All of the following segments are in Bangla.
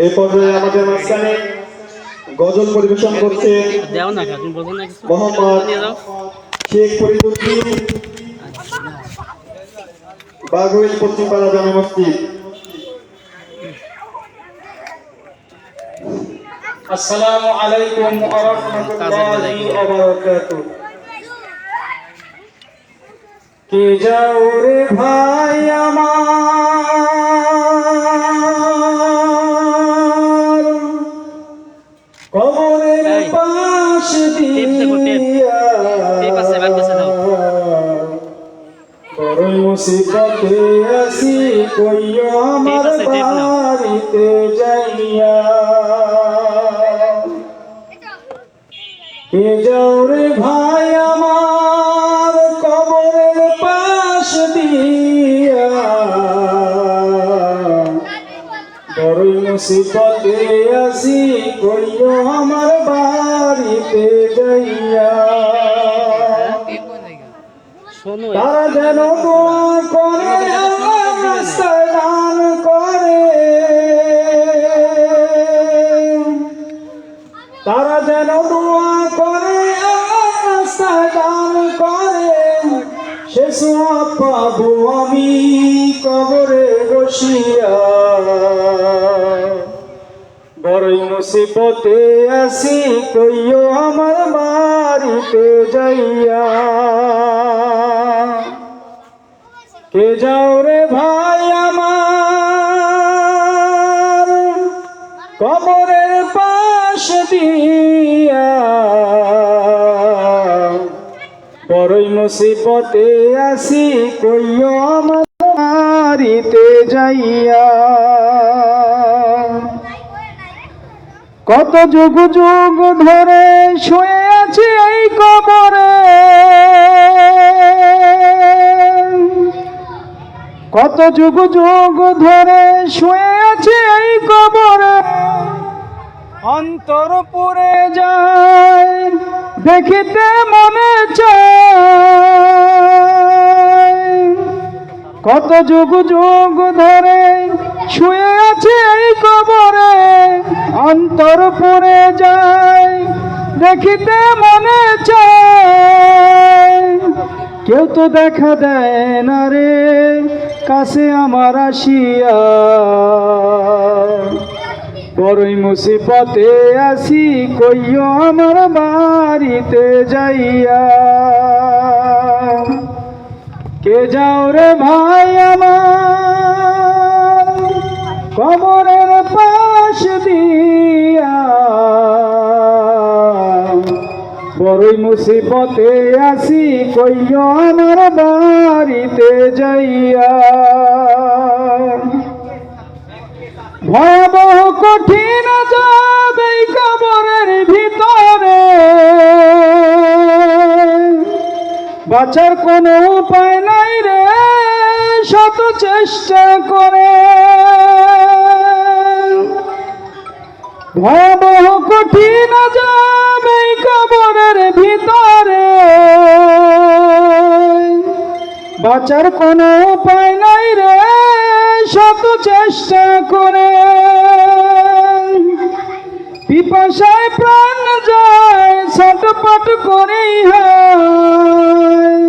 এই পর্যায়ে আমাদের মাঝখানে গজল পরিবেশন করছে মোহাম্মদ শেখ ফরিদুদ্দিন, বাগুইল পশ্চিমপাড়া জামে মসজিদ। আসসালামু আলাইকুম ওয়া রাহমাতুল্লাহি ওয়া বারাকাতুহু। কে যাও রে ভাই আমার কবরের পাশ দিয়া, বড় মুসিবতে আছি কইও আমার বাড়িতে যাইয়া। কে যাও রে ভাই আমার কবরের পাশ দিয়া, বড় মুসিবতে আছি কইও আমার বাড়িতে যাইয়া। তারা যেন দোয়া করে রাস্তায় দান করে, তারা যেন দোয়া করে রাস্তায় দান করে, সে সওয়াব পাবো আমি কবরে বসিয়া। বড়ই মুসিবতে আছি কইও আমার বাড়িতে যাইয়া। কে যাও রে ভাই আমার কবরের পাশ দিয়া, বড়ই মুসিবতে আছি কইও আমার বাড়িতে যাইয়া। কত যুগ যুগ ধরে শুয়ে আছি এই কবরে, কত যুগ যুগ ধরে শুয়ে আছি এই কবরে। অন্তর পুরে যায় দেখিতে মনে চায়, কত যুগ যুগ ধরে শুয়ে আছে এই কবরে। অন্তর পুরে যায় দেখিতে মনে চায়, কেউ তো দেখা দেয় না রে কাছে আমার আসিয়া। বড়ই মুসিবতে আছি কইও আমার বাড়িতে যাইয়া। কে যাও রে ভাই আমার কবরের পাশ দিয়া, বড়ই মুসিবতে আছি কইও আমার বাড়িতে যাইয়া। ভয়াবহ কঠিন আযাব এই কবরের ভিতরে, বাঁচার কোনো উপায় নাই রে শত চেষ্টা করে। ভয়াবহ কঠিন আযাব এই কবরের ভিতরে, বাঁচার কোনো উপায় নাই রে শত চেষ্টা করে। পিপাসায় প্রাণ যায় ছটপট করেই হয়,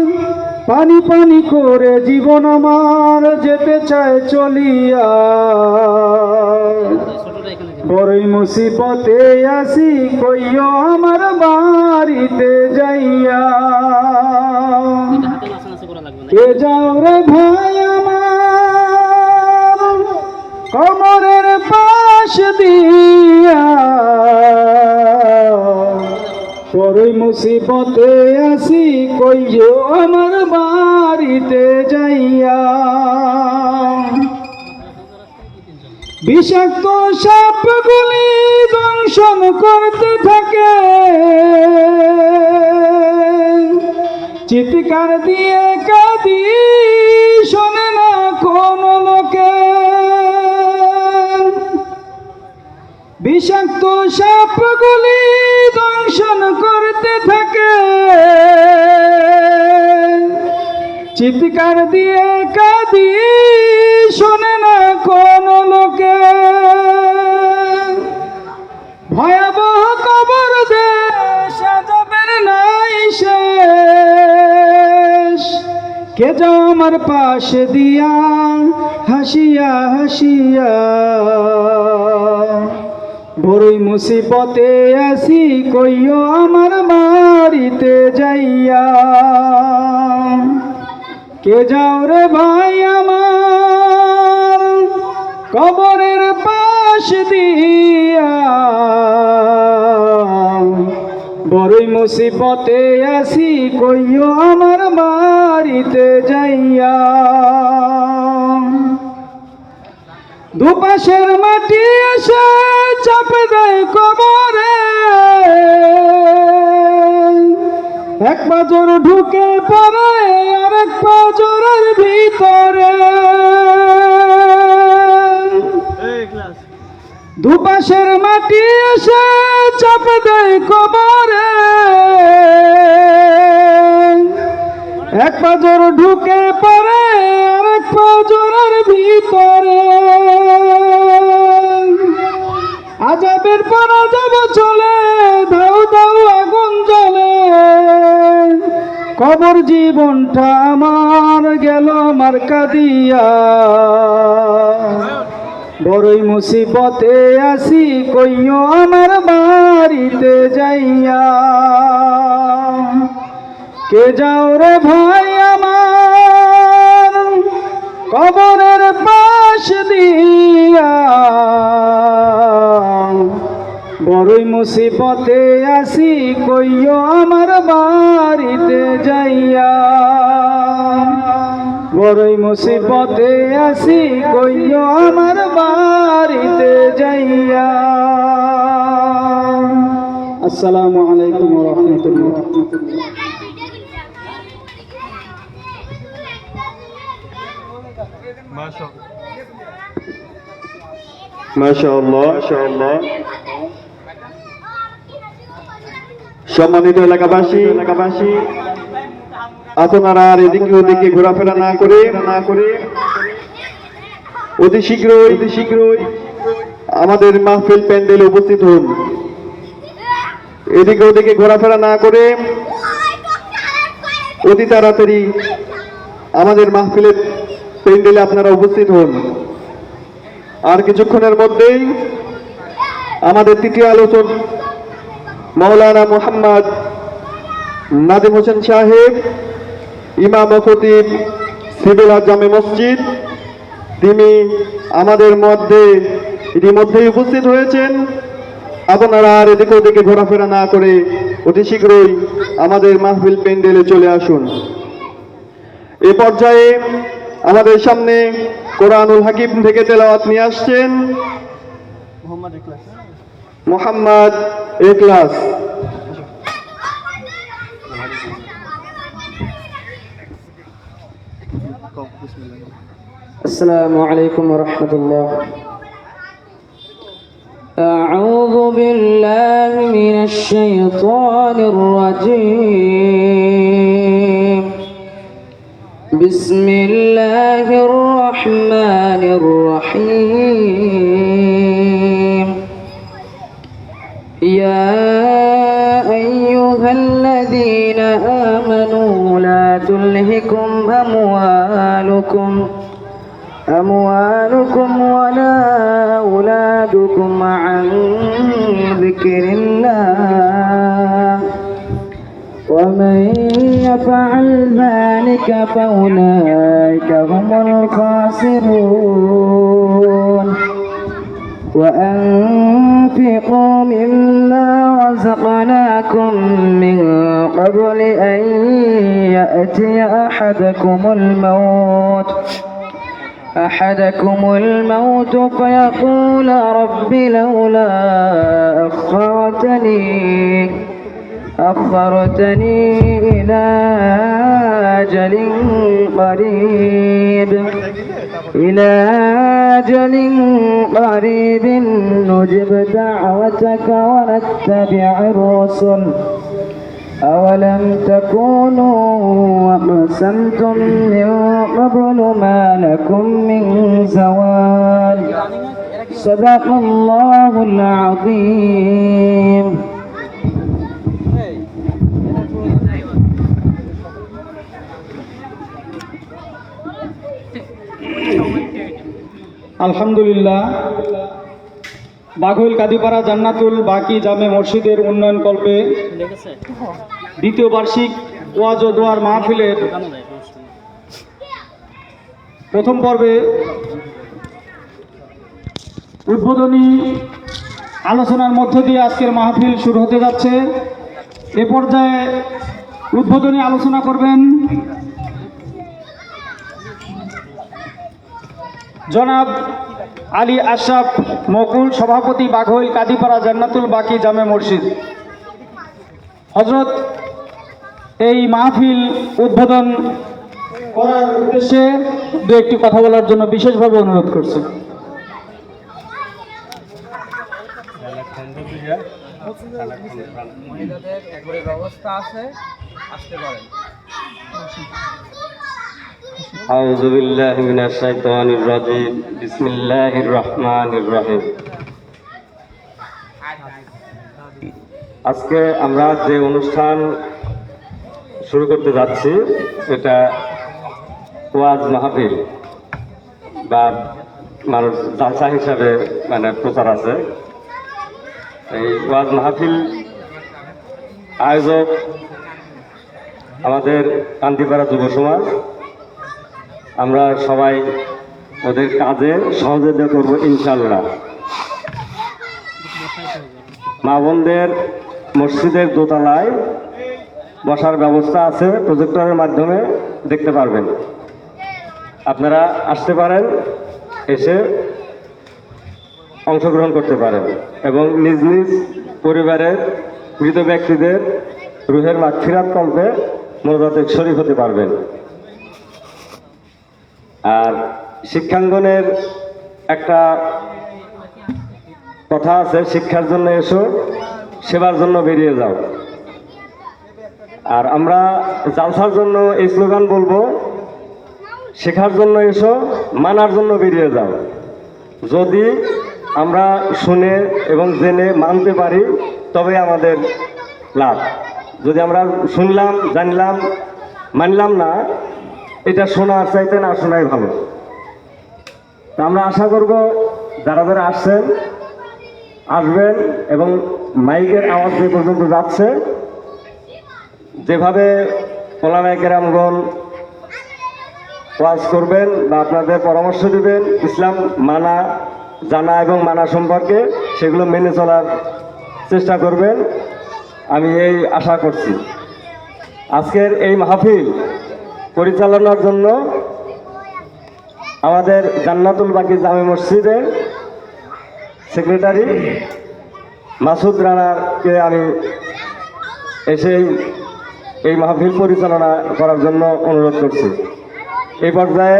পানি পানি করে জীবন আমার যেতে চায় চলিয়া। বড়ই মুসিবতে আছি কইও আমার বাড়িতে যাইয়া। কে যাও রে ভাই আমার কবরের পাশ দিয়া, বড়ই মুসিবতে আছি কইও আমার বাড়িতে যাইয়া। বিষাক্ত সাপগুলি দংশন করতে থাকে, চিৎকার দিয়ে কাঁদি শোনে না কোন লোকে। বিষাক্ত সাপগুলি দংশন করতে থাকে, চিৎকার দিয়ে কাঁদি শোনে না কোন লোকে, ভয়াবহ কবর দেশ আযাবের নাই শেষ। কে যাও আমার পাশে দিয়া হাসিয়া হাসিয়া, বড়ই মুসিবতে আসি কইও আমার বাড়িতে যাইয়া। কে যাও রে ভাই আমার কবরের পাশ দিয়া, বড়ই মুসিবতে আসি কইও আমার বাড়িতে যাইয়া। দুপাশের মাটি এসে চাপে দেয় কবরে, এক পাঁজর ঢুকে পড়ে আর এক পাঁজরের ভিতরে। দুপাশের মাটি এসে চাপে দেয় কবরে, এক পাঁজর ঢুকে পড়ে আর এক পাঁজরের ভিতরে। আযাবের পর আযাব চলে, দাউ দাউ আগুন জ্বলে, কবর জীবনটা আমার গেল মার্কা দিয়া। বড়ই মুসিবতে আসি কইও আমার বাড়িতে যাইয়া। কে যাও রে ভাই আমার কবরের পাশ দিয়া, বড়ই মুসিবতে আসি কইও আমার বাড়িতে যাইয়া। বড়ই মুসিবতে আসি কইও আমার বাড়িতে যাইয়া। আসসালামু আলাইকুম ওয়া রাহমাতুল্লাহ। মাশাআল্লাহ মাশাআল্লাহ। সম্মানিত এলাকাবাসী, আপনারা আর এদিকে ওদিকে ঘোরাফেরা না করে অতি শীঘ্রই আমাদের মাহফিল প্যান্ডেলে উপস্থিত হন। এদিকে ওদিকে ঘোরাফেরা না করে অতি তাড়াতাড়ি আমাদের মাহফিলের প্যান্ডেলে আপনারা উপস্থিত হন। আর কিছুক্ষণের মধ্যেই আমাদের তৃতীয় আলোচক মাওলানা মুহাম্মদ নাদিম হোসেন সাহেব, ইমাম ও খতিব সিভিল জামে মসজিদ, তিনি আমাদের মধ্যে ইতিমধ্যেই উপস্থিত হয়েছেন। আপনারা আর এদিকে ওদিকে ঘোরাফেরা না করে অতি শীঘ্রই আমাদের মাহফিল প্যান্ডেলে চলে আসুন। এ পর্যায়ে আমাদের সামনে কোরআনুল হাকিম থেকে তেলাওয়াত নিয়ে আসছেন মোহাম্মদ ইখলাস। السلام عليكم ورحمة الله. أعوذ بالله من الشيطان الرجيم. بسم الله الرحمن الرحيم. يا أيها الذين آمنوا لا تلهكم أموالكم ولا أولادكم عن ذكر الله ومن يفعل ذلك فأولئك هم الخاسرون. وأنفقوا مما رزقناكم من قبل أن يأتي أحدكم الموت فيقول رب لولا أخرتني إلى أجل قريب نجب دعوتك ونتبع الرسل أولم تكونوا أقسمتم من قبل ما لكم من زوال صدق الله العظيم আলহামদুলিল্লাহ, বাঘইল কাদিপাড়া জান্নাতুল বাকি জামে মসজিদের উন্নয়ন কল্পে দ্বিতীয় বার্ষিক ওয়াজ ও দোয়ার মাহফিলের প্রথম পর্বে উদ্বোধনী আলোচনার মধ্য দিয়ে আজকের মাহফিল শুরু হতে যাচ্ছে। এ পর্যায়ে উদ্বোধনী আলোচনা করবেন জনাব আলী আশরাফ মকুল, সভাপতি বাঘইল কাদিপাড়া জান্নাতুল বাকি জামে মসজিদ। হযরত এই মাহফিল উদ্বোধন করার উদ্দেশ্যে দু একটি কথা বলার জন্য বিশেষভাবে অনুরোধ করছি। মহিলাদের একবারে ব্যবস্থা আছে, আসতে পারেন। আউযু বিল্লাহি মিনাশ শাইতানির রাজিম। বিসমিল্লাহির রহমানির রহিম। আজকে আমরা যে অনুষ্ঠান শুরু করতে যাচ্ছি এটা ওয়াজ মাহফিল বা মানুষ জালসা হিসাবে মানে প্রচার আছে। এই ওয়াজ মাহফিল আয়োজক আমাদের কান্দিপাড়া যুব সমাজ। আমরা সবাই ওদের কাজে সহযোগিতা করবো ইনশাআল্লাহ। মা বোনদের মসজিদের দোতলায় বসার ব্যবস্থা আছে, প্রজেক্টরের মাধ্যমে দেখতে পারবেন। আপনারা আসতে পারেন, এসে অংশগ্রহণ করতে পারেন এবং নিজ নিজ পরিবারের মৃত ব্যক্তিদের রুহের মাগফিরাত কল্পে মোনাজাতে শরীক হতে পারবেন। আর শিক্ষাঙ্গনের একটা কথা আছে, শিক্ষার জন্য এসো, সেবার জন্য বেরিয়ে যাও। আর আমরা জালসার জন্য এই স্লোগান বলবো, শেখার জন্য এসো, মানার জন্য বেরিয়ে যাও। যদি আমরা শুনে এবং জেনে মানতে পারি তবে আমাদের লাভ। যদি আমরা শুনলাম, জানলাম, মানলাম না, এটা শোনার চাইতে না শোনাই ভালো। তা আমরা আশা করব যারা যারা আসছেন আসবেন এবং মাইকের আওয়াজ যে পর্যন্ত যাচ্ছে, যেভাবে ওলামায়ে কেরামগণ ওয়াজ করবেন বা আপনাদের পরামর্শ দিবেন ইসলাম মানা, জানা এবং মানা সম্পর্কে, সেগুলো মেনে চলার চেষ্টা করবেন, আমি এই আশা করছি। আজকের এই মাহফিল পরিচালনার জন্য আমাদের জান্নাতুল বাকি জামে মসজিদের সেক্রেটারি মাসুদ রানাকে আমি এসেই এই মাহফিল পরিচালনা করার জন্য অনুরোধ করছি। এই পর্যায়ে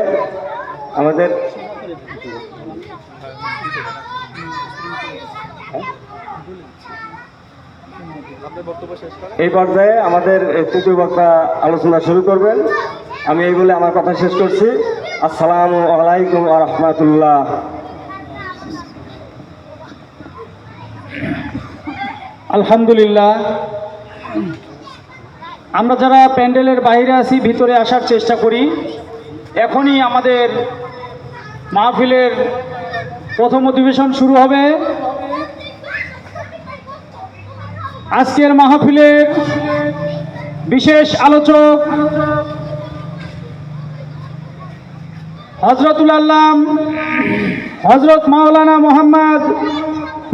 আমাদের তৃতীয় বক্তা আলোচনা শুরু করবেন। আমি এই বলে আমার কথা শেষ করছি। আসসালামু আলাইকুম ওয়া রাহমাতুল্লাহ। আলহামদুলিল্লাহ, আমরা যারা প্যান্ডেলের বাইরে আছি ভিতরে আসার চেষ্টা করি। এখনই আমাদের মাহফিলের প্রথম অধিবেশন শুরু হবে। আজকের মাহফিলের বিশেষ আলোচক হযরতুল আল্লাম হযরত মাওলানা মোহাম্মদ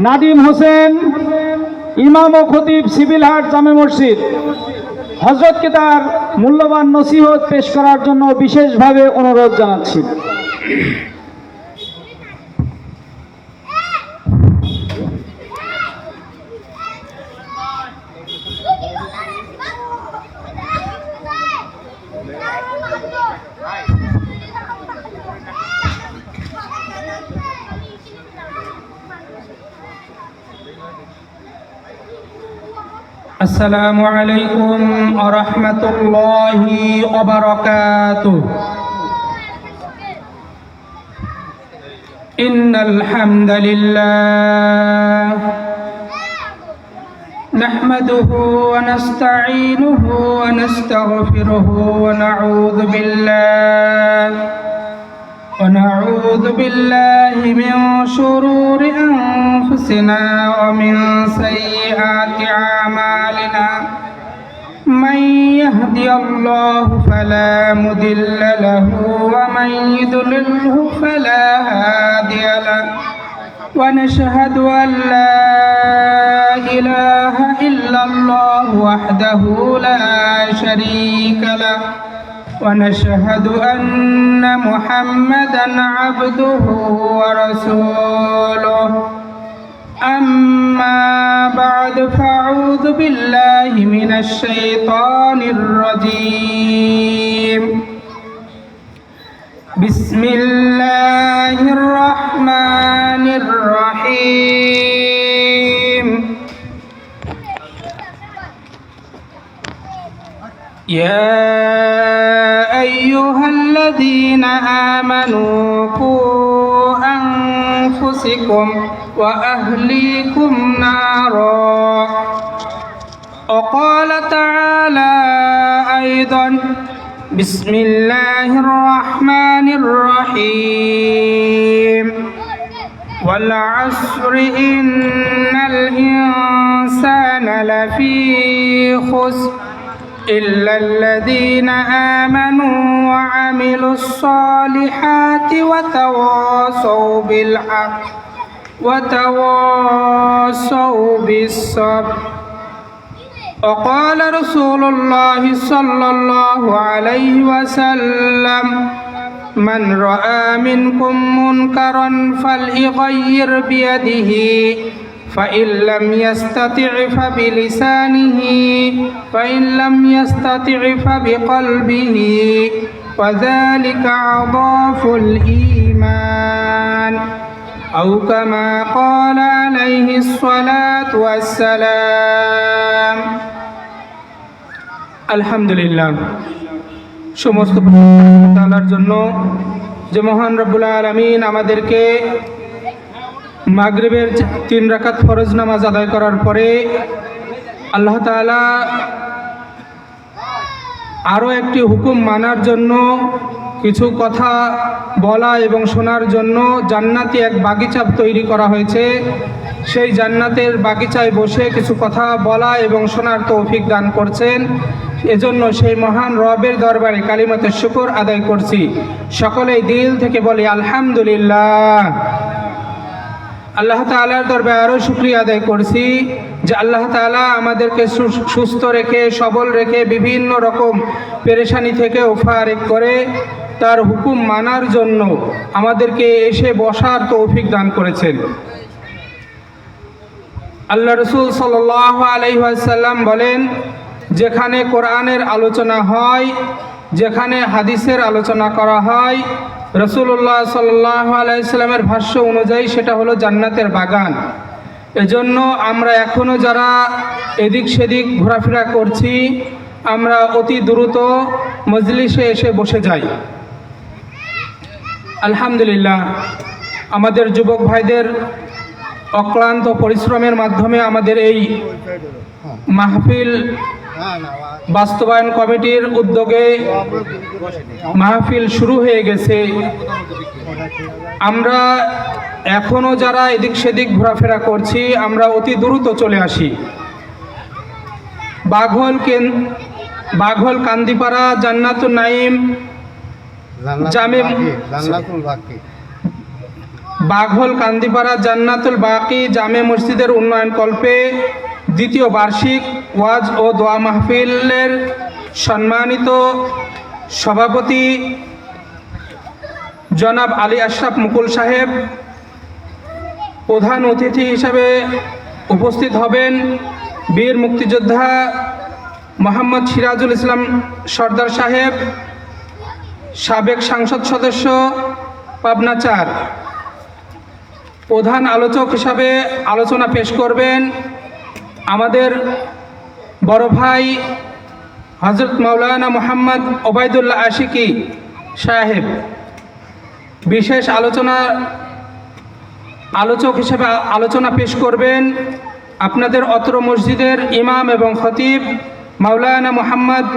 নাদিম হোসেন, ইমাম ও খতিব সিভিল হাট জামে মসজিদ। হযরতকে তার মূল্যবান নসিহত পেশ করার জন্য বিশেষভাবে অনুরোধ জানাচ্ছি। السلام عليكم ورحمة الله وبركاته. إن الحمد لله نحمده ونستعينه ونستغفره ونعوذ بالله من شرور أنفسنا ومن سيئات أعمالنا. من يهدي الله فلا مضل له ومن يضلله فلا هادي له. ونشهد أن لا إله إلا الله وحده لا شريك له. ونشهد أن محمدًا عبده ورسوله. أما بعد فأعوذ بالله من الشيطان الرجيم. بسم الله الرحمن الرحيم. يا أيها الذين آمنوا قوا أنفسكم وأهليكم نارا. وقال تعالى أيضا بسم الله الرحمن الرحيم. والعصر إن الإنسان لفي خسر إلا الذين آمنوا وعملوا الصالحات وتواصوا بالحق وتواصوا بالصبر. وقال رسول الله صلى الله عليه وسلم من رأى منكم منكرا فليغير بيده فإن لم يستطع فبلسانه فإن لم يستطع فبقلبه وذلك أضعف الإيمان أو كما قال عليه الصلاة والسلام. আলহামদুলিল্লাহ, সমস্ত তাআলার জন্য যে মহান রব্বুল আলামিন আমাদেরকে মাগরিবের 3 রাকাত ফরজ নামাজ আদায় করার পরে আল্লাহ তাআলা আরও একটি হুকুম মানার জন্য, কিছু কথা বলা এবং শোনার জন্য জান্নাতি এক বাগিচা তৈরি করা হয়েছে। সেই জান্নাতের বাগিচায় বসে কিছু কথা বলা এবং শোনার তৌফিক দান করছেন। এজন্য সেই মহান রবের দরবারে কালিমাতে শুকর আদায় করছি। সকলেই দিল থেকে বলি আলহামদুলিল্লাহ। আল্লাহ তাআলার দরবারে আরও শুকরিয়া আদায় করছি যে আল্লাহ তাআলা আমাদেরকে সুস্থ রেখে, সবল রেখে, বিভিন্ন রকম পেরেশানি থেকে ফারেক করে তার হুকুম মানার জন্য আমাদেরকে এসে বসার তৌফিক দান করেছেন। আল্লাহ রাসূল সাল্লাল্লাহু আলাইহি ওয়াসাল্লাম বলেন, যেখানে কোরআনের আলোচনা হয়, যেখানে হাদিসের আলোচনা করা হয়, রাসূলুল্লাহ সাল্লাল্লাহু আলাইহি ওয়াসাল্লামের ভাষ্য অনুযায়ী সেটা হলো জান্নাতের বাগান। এজন্য আমরা এখনও যারা এদিক সেদিক ঘোরাফেরা করছি, আমরা অতি দ্রুত মজলিসে এসে বসে যাই। আলহামদুলিল্লাহ, আমাদের যুবক ভাইদের অক্লান্ত পরিশ্রমের মাধ্যমে আমাদের এই মাহফিল বাস্তবায়ন কমিটির উদ্যোগে মাহফিল শুরু হয়ে গেছে। আমরা এখনও যারা এদিক সেদিক ঘোরাফেরা করছি, আমরা অতি দ্রুত চলে আসি। বাঘল কান্দিপাড়া জান্নাতুল নাঈম বাঘল কান্দিপাড়া জান্নাতুল বাকি জামে মসজিদের উন্নয়ন কল্পে দ্বিতীয় বার্ষিক ওয়াজ ও দোয়া মাহফিলের সম্মানিত সভাপতি জনাব আলী আশরাফ মুকুল সাহেব, প্রধান অতিথি হিসাবে উপস্থিত হবেন বীর মুক্তিযোদ্ধা মোহাম্মদ সিরাজুল ইসলাম সর্দার সাহেব, সাবেক সংসদ সদস্য পাবনা 4। প্রধান আলোচক হিসাবে আলোচনা পেশ করবেন আমাদের বড় ভাই হযরত মাওলানা মোহাম্মদ ওবায়দুল্লাহ আশিকি সাহেব বিশেষ আলোচক হিসেবে আলোচনা পেশ করবেন। আপনাদের অত্র মসজিদের ইমাম এবং খতিব মাওলানা মোহাম্মদ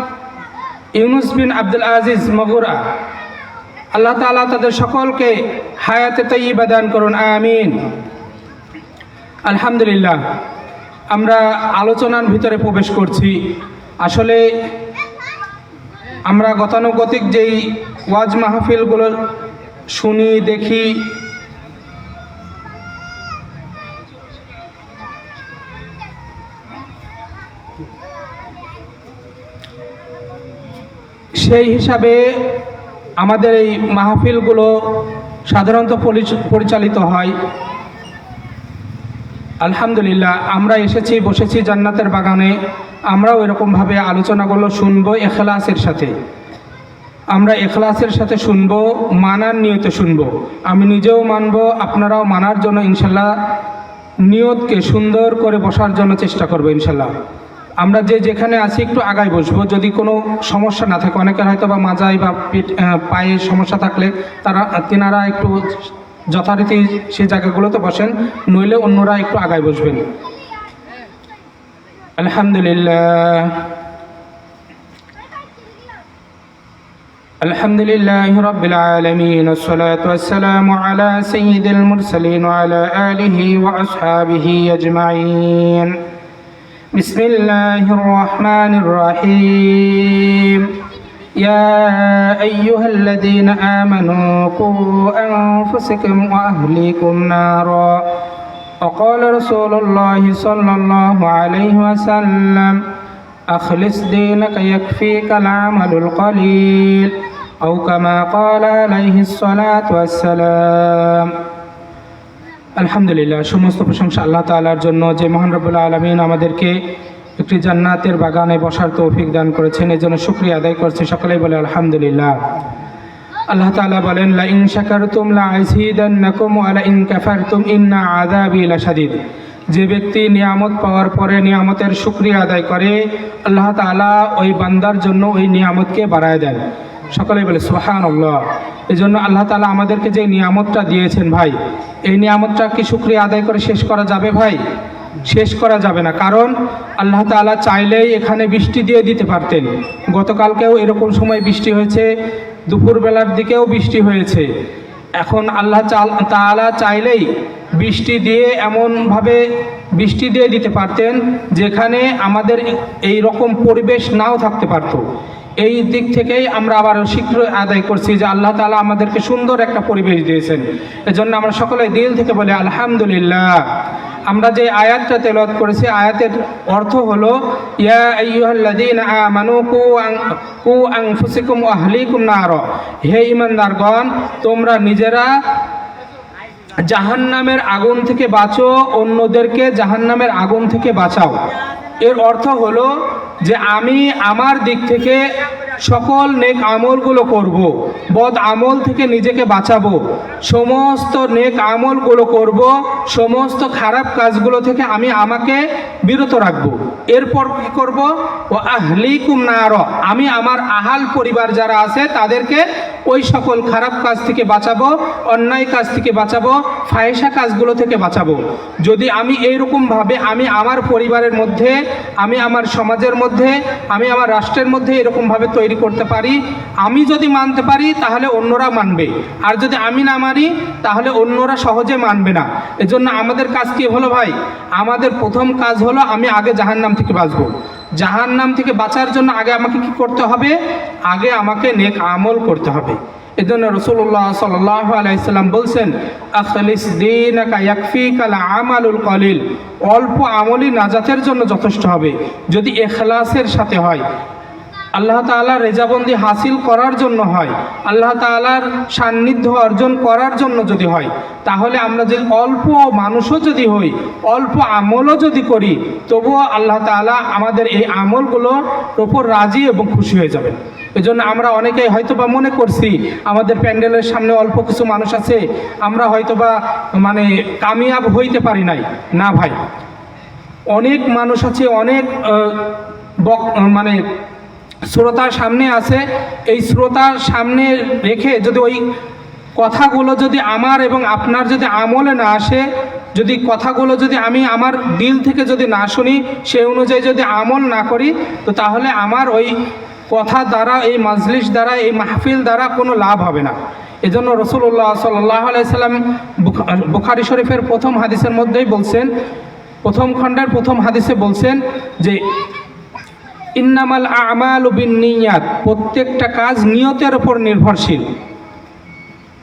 ইউনুস বিন আব্দুল আজিজ মগুরা। আল্লাহ তাআলা তাদের সকলকে হায়াতে তাইয়্যিবা দান করুন, আমিন। আলহামদুলিল্লাহ, আমরা আলোচনার ভিতরে প্রবেশ করছি। আসলে আমরা গতানুগতিক যেই ওয়াজ মাহফিলগুলো শুনি দেখি, সেই হিসাবে আমাদের এই মাহফিলগুলো সাধারণত পরিচালিত হয়। আলহামদুলিল্লাহ, আমরা এসেছি, বসেছি জান্নাতের বাগানে। আমরাও এরকমভাবে আলোচনাগুলো শুনবো ইখলাসের সাথে। আমরা ইখলাসের সাথে শুনবো, মানার নিয়তে শুনবো। আমি নিজেও মানব, আপনারাও মানার জন্য ইনশাল্লাহ নিয়তকে সুন্দর করে বসার জন্য চেষ্টা করবো ইনশাল্লাহ। আমরা যেখানে আছি একটু আগায় বসবো, যদি কোনো সমস্যা না থাকে। অনেকের হয়তো বা মাজায় বা পায়ে সমস্যা থাকলে তেনারা একটু যথারীতি সেই জায়গাগুলোতে বসেন, নইলে অন্যরা একটু আগায় বসবেন। আলহামদুলিল্লাহ, আলহামদুলিল্লাহি রাব্বিল আলামিন, ওয়াসসালাতু ওয়াসসালামু আলা সাইয়্যিদিল মুরসালিন ওয়া আলা আলিহি ওয়া আসহাবিহি আজমাইন। বিসমিল্লাহির রহমানির রহিম। يا أيها الذين آمنوا قوا أنفسكم وأهليكم نارا وقال رسول الله صلى الله عليه وسلم أخلص دينك يكفيك العمل القليل أو كما قال عليه الصلاة والسلام। আলহামদুলিল্লাহ, সমস্ত প্রশংসা আল্লাহ তাআলার জন্য, যে মহান রব্বুল আলামিন আমাদেরকে একটি জান্নাতের বাগানে বসার তৌফিক দান করেছেন। এই জন্য শুকরিয়া আদায় করছি। সকলেই বলে আলহামদুলিল্লাহ। আল্লাহ তাআলা বলেন, লা ইন শাকারতুম লা আযীদান্নাকুম ওয়া লা ইন কাফারতুম ইন্না আযাবি লাশাদীদ। যে ব্যক্তি নিয়ামত পাওয়ার পরে নিয়ামতের শুকরিয়া আদায় করে, আল্লাহ তাআলা ওই বান্দার জন্য ওই নিয়ামতকে বাড়ায় দেন। সকলেই বলে সুবহানাল্লাহ। এই জন্য আল্লাহ তাআলা আমাদেরকে যে নিয়ামতটা দিয়েছেন ভাই, এই নিয়ামতটা কি শুকরিয়া আদায় করে শেষ করা যাবে ভাই? শেষ করা যাবে না। কারণ আল্লাহ তাআলা চাইলেই এখানে বৃষ্টি দিয়ে দিতে পারতেন। গতকালকেও এরকম সময় বৃষ্টি হয়েছে, দুপুরবেলার দিকেও বৃষ্টি হয়েছে। এখন আল্লাহ তাআলা চাইলেই বৃষ্টি দিয়ে এমনভাবে বৃষ্টি দিয়ে দিতে পারতেন যেখানে আমাদের এই রকম পরিবেশ নাও থাকতে পারতো। এই দিক থেকেই আমরা আবার শীঘ্র আদায় করছি যে আল্লাহ তাআলা আমাদেরকে সুন্দর একটা পরিবেশ দিয়েছেন। এজন্য আমরা সকলে দিল থেকে বলি আলহামদুলিল্লাহ। আমরা যে আয়াতটা তেলাওয়াত করেছি, আয়াতের অর্থ হলো, ইয়া আইয়ুহাল্লাযীনা আমানু কু আনফুসাকুম ওয়া আহলিকুম নারা। হে ঈমানদারগণ, তোমরা নিজেরা জাহান্নামের আগুন থেকে বাঁচো, অন্যদেরকে জাহান্নামের আগুন থেকে বাঁচাও। এর অর্থ হলো যে আমি আমার দিক থেকে সকল নেক আমলগুলো করব, বদ আমল থেকে নিজেকে বাঁচাবো, সমস্ত নেক আমলগুলো করব, সমস্ত খারাপ কাজগুলো থেকে আমি আমাকে বিরত রাখবো। এরপর কি করব? ও আহলিকুম নার, আমি আমার আহাল পরিবার যারা আছে তাদেরকে ওই সকল খারাপ কাজ থেকে বাঁচাবো, অন্যায় কাজ থেকে বাঁচাবো, ফাহিশা কাজগুলো থেকে বাঁচাবো। যদি আমি এইরকমভাবে আমি আমার পরিবারের মধ্যে, আমি আমার সমাজের মধ্যে, আমি আমার রাষ্ট্রের মধ্যে এরকমভাবে তৈরি করতে পারি, আমি যদি মানতে পারি তাহলে অন্যরা মানবে, আর যদি আমি না মানি তাহলে অন্যরা সহজে মানবে না। এজন্য আমাদের কাজ কি হলো ভাই? আমাদের প্রথম কাজ হলো আমি আগে জাহান্নাম থেকে বাঁচবো। জাহান্নাম থেকে বাঁচার জন্য আগে আমাকে কি করতে হবে? আগে আমাকে নেক আমল করতে হবে। এজন্য রাসূলুল্লাহ সাল্লাল্লাহু আলাইহি সাল্লাম বলছেন, আখলিস দীনাকা ইয়াকফিকাল আমালুল কলিল। অল্প আমলই নাজাতের জন্য যথেষ্ট হবে যদি ইখলাসের সাথে হয়, আল্লাহ তাআলার রেজাবন্দি হাসিল করার জন্য হয়, আল্লাহ তাআলার সান্নিধ্য অর্জন করার জন্য যদি হয়, তাহলে আমরা যদি অল্প মানুষও যদি হই, অল্প আমলও যদি করি, তবুও আল্লাহ তাআলা আমাদের এই আমলগুলোর ওপর রাজি এবং খুশি হয়ে যাবেন। এজন্য আমরা অনেকেই হয়তোবা মনে করছি আমাদের প্যান্ডেলের সামনে অল্প কিছু মানুষ আছে, আমরা হয়তোবা কামিয়াব হইতে পারি নাই। না ভাই, অনেক মানুষ আছে, অনেক মানে শ্রোতার সামনে আছে, এই শ্রোতার সামনে রেখে যদি ওই কথাগুলো যদি আমার এবং আপনার যদি আমলে না আসে, যদি কথাগুলো যদি আমি আমার দিল থেকে যদি না শুনি, সেই অনুযায়ী যদি আমল না করি, তো তাহলে আমার ওই কথা দ্বারা, এই মাজলিস দ্বারা, এই মাহফিল দ্বারা কোনো লাভ হবে না। এজন্য রাসূলুল্লাহ সাল্লাল্লাহু আলাইহি সাল্লাম বুখারী শরীফের প্রথম হাদিসের মধ্যেই বলছেন, প্রথম খণ্ডের প্রথম হাদিসে বলছেন যে ইন্নামাল আমালু বিন্নিয়াত, প্রত্যেকটা কাজ নিয়তের উপর নির্ভরশীল।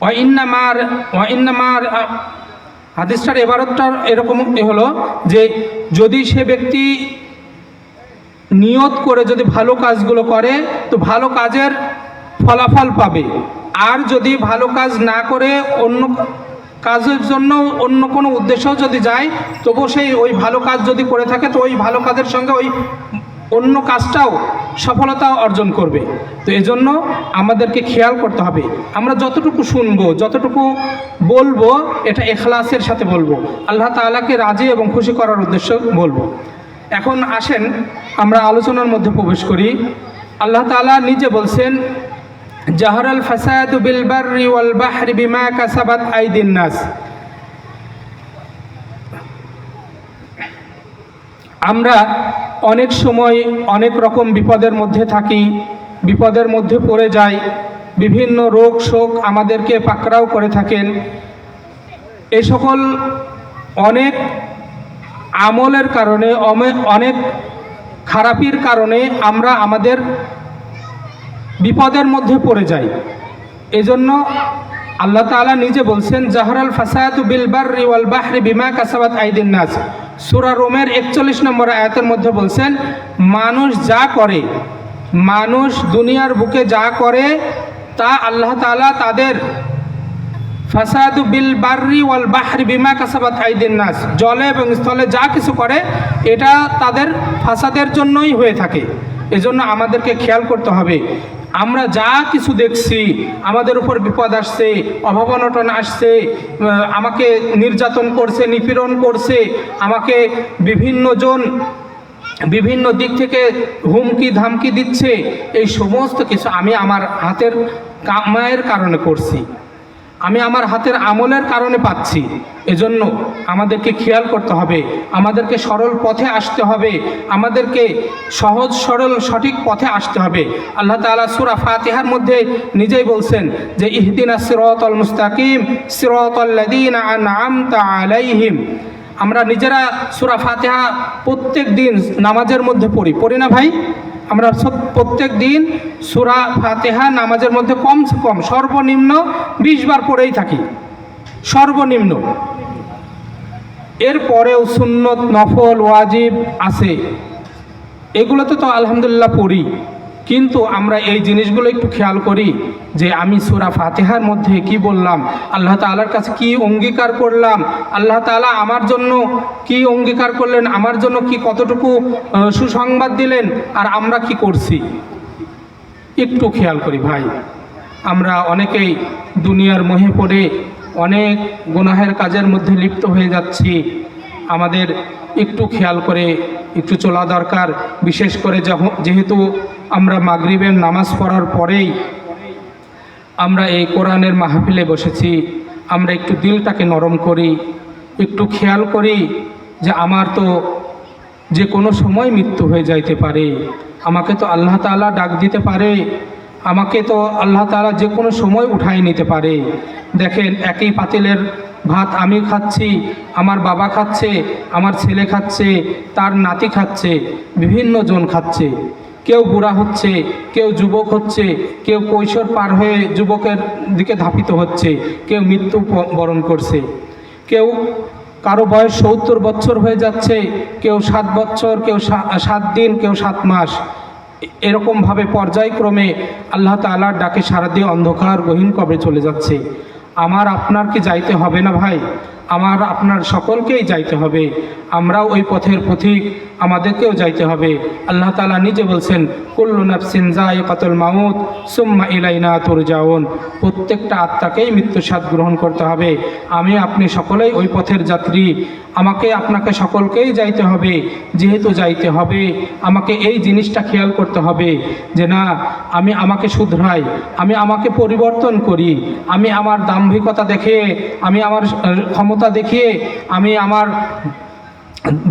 ওয়া ইন্নামার হাদিসটার এবারতটা এরকম হলো যে যদি সে ব্যক্তি নিয়ত করে যদি ভালো কাজগুলো করে তো ভালো কাজের ফলাফল পাবে, আর যদি ভালো কাজ না করে অন্য কাজের জন্য অন্য কোনো উদ্দেশ্য যদি যায়, তবু সেই ওই ভালো কাজ যদি করে থাকে তো ওই ভালো কাজের সঙ্গে ওই অন্য কাজটাও সফলতা অর্জন করবে। তো এজন্য আমাদেরকে খেয়াল করতে হবে, আমরা যতটুকু শুনবো, যতটুকু বলবো, এটা ইখলাসের সাথে বলবো, আল্লাহ তাআলাকে রাজি এবং খুশি করার উদ্দেশ্য বলবো। এখন আসেন আমরা আলোচনার মধ্যে প্রবেশ করি। আল্লাহ তাআলা নিজে বলছেন, জাহরাল ফাসাদু বিল বাররি ওয়াল বাহরি বিমা কাসাবাত আইদিন নাস। আমরা অনেক সময় অনেক রকম বিপদের মধ্যে থাকি, বিপদের মধ্যে পড়ে যাই, বিভিন্ন রোগ শোক আমাদেরকে পাকড়াও করে থাকেন। এই সকল অনেক আমলের কারণে, অনেক খারাপির কারণে আমরা আমাদের বিপদের মধ্যে পড়ে যাই। এজন্য আল্লাহ তাআলা নিজে বলছেন, জাহরাল ফাসাদু বিল বাররি ওয়াল বাহরি বিমা কাসাবাত আইদিন নাস। সূরা রোমের 41 নম্বর আয়াতের মধ্যে বলছেন, মানুষ যা করে, মানুষ দুনিয়ার বুকে যা করে তা আল্লাহ তাআলা তাদের ফাসাদু বিল বাররি ওয়াল বাহরি বিমা কাসাবাত আইদিন নাস, জলে এবং স্থলে যা কিছু করে এটা তাদের ফাসাদের জন্যই হয়ে থাকে। এজন্য আমাদেরকে খেয়াল করতে হবে, আমরা যা কিছু দেখছি, আমাদের উপর বিপদ আসছে, অভাব অনটন আসছে, আমাকে নির্যাতন করছে, নিপীড়ন করছে, আমাকে বিভিন্ন দিক থেকে হুমকি ধামকি দিচ্ছে, এই সমস্ত কিছু আমি আমার হাতের কামাইয়ের কারণে করছি, আমি আমার হাতের আমলের কারণে পাচ্ছি। এজন্য আমাদেরকে খেয়াল করতে হবে, আমাদেরকে সরল পথে আসতে হবে, আমাদেরকে সহজ সরল সঠিক পথে আসতে হবে। আল্লাহ তাআলা সূরা ফাতিহার মধ্যে নিজেই বলছেন যে ইহদিনাস সিরাতাল মুস্তাকিম সিরাতাল লাযীনা আন'আমতা আলাইহিম। আমরা নিজেরা সূরা ফাতিহা প্রত্যেক দিন নামাজের মধ্যে পড়ি না ভাই? আমরা প্রত্যেক দিন সূরা ফাতিহা নামাজের মধ্যে কমসে কম সর্বনিম্ন 20 বার পড়েই থাকি, সর্বনিম্ন। এরপরেও সুন্নত, নফল, ওয়াজিব আছে, এগুলোতে তো আলহামদুলিল্লাহ পড়ি, কিন্তু আমরা এই জিনিসগুলো একটু খেয়াল করি যে আমি সূরা ফাতিহার মধ্যে কি বললাম, আল্লাহ তাআলার কাছে কি অঙ্গীকার করলাম, আল্লাহ তাআলা আমার জন্য কি অঙ্গীকার করলেন, আমার জন্য কি কতটুকু সুসংবাদ দিলেন, আর আমরা কি করছি একটু খেয়াল করি ভাই। আমরা অনেকেই দুনিয়ার মোহে পড়ে অনেক গুনাহের কাজের মধ্যে লিপ্ত হয়ে যাচ্ছি, আমাদের একটু খেয়াল করে একটু চলা দরকার। বিশেষ করে যেহেতু আমরা মাগরিবের নামাজ পড়ার পরেই আমরা এই কোরআনের মাহফিলে বসেছি, আমরা একটু দিলটাকে নরম করি, একটু খেয়াল করি যে আমার তো যে কোনো সময় মৃত্যু হয়ে যাইতে পারে, আমাকে তো আল্লাহ তাআলা ডাক দিতে পারে, আমাকে তো আল্লাহ তাআলা যে কোনো সময় উঠাই নিতে পারে। দেখেন, একই পাতিলের ভাত আমি খাচ্ছি, আমার বাবা খাচ্ছে, আমার ছেলে খাচ্ছে, তার নাতি খাচ্ছে, বিভিন্ন জন খাচ্ছে। কেউ বুড়া হচ্ছে, কেউ যুবক হচ্ছে, কেউ কৈশোর পার হয়ে যুবকের দিকে ধাপিত হচ্ছে, কেউ মৃত্যু বরণ করছে, কেউ কারো বয়স 70 বছর হয়ে যাচ্ছে, কেউ 7 বছর, কেউ 7 দিন, কেউ 7 মাস। এরকমভাবে পর্যায়ক্রমে আল্লাহ তাআলার ডাকে সারা দিয়ে অন্ধকার গহীন কবরে চলে যাচ্ছে। আমার আপনার কি যাইতে হবে না ভাই? আমার আপনার সকলকেই যাইতে হবে, আমরাও ওই পথের পথিক, আমাদেরকেও যাইতে হবে। আল্লাহ তাআলা নিজে বলছেন, কুল্লু নাফসিন যায়িকাতুল মাউত সুম্মা ইলাইনা তুরজাউন, প্রত্যেকটা আত্মাকেই মৃত্যুর স্বাদ গ্রহণ করতে হবে। আমি আপনি সকলেই ওই পথের যাত্রী, আমাকে আপনাকে সকলকেই যাইতে হবে। যেহেতু যাইতে হবে, আমাকে এই জিনিসটা খেয়াল করতে হবে যে না, আমি আমাকে শুধরাই, আমি আমাকে পরিবর্তন করি, আমি আমার দাম্ভিকতা দেখিয়ে, আমি আমার ক্ষমতা দেখিয়ে, আমি আমার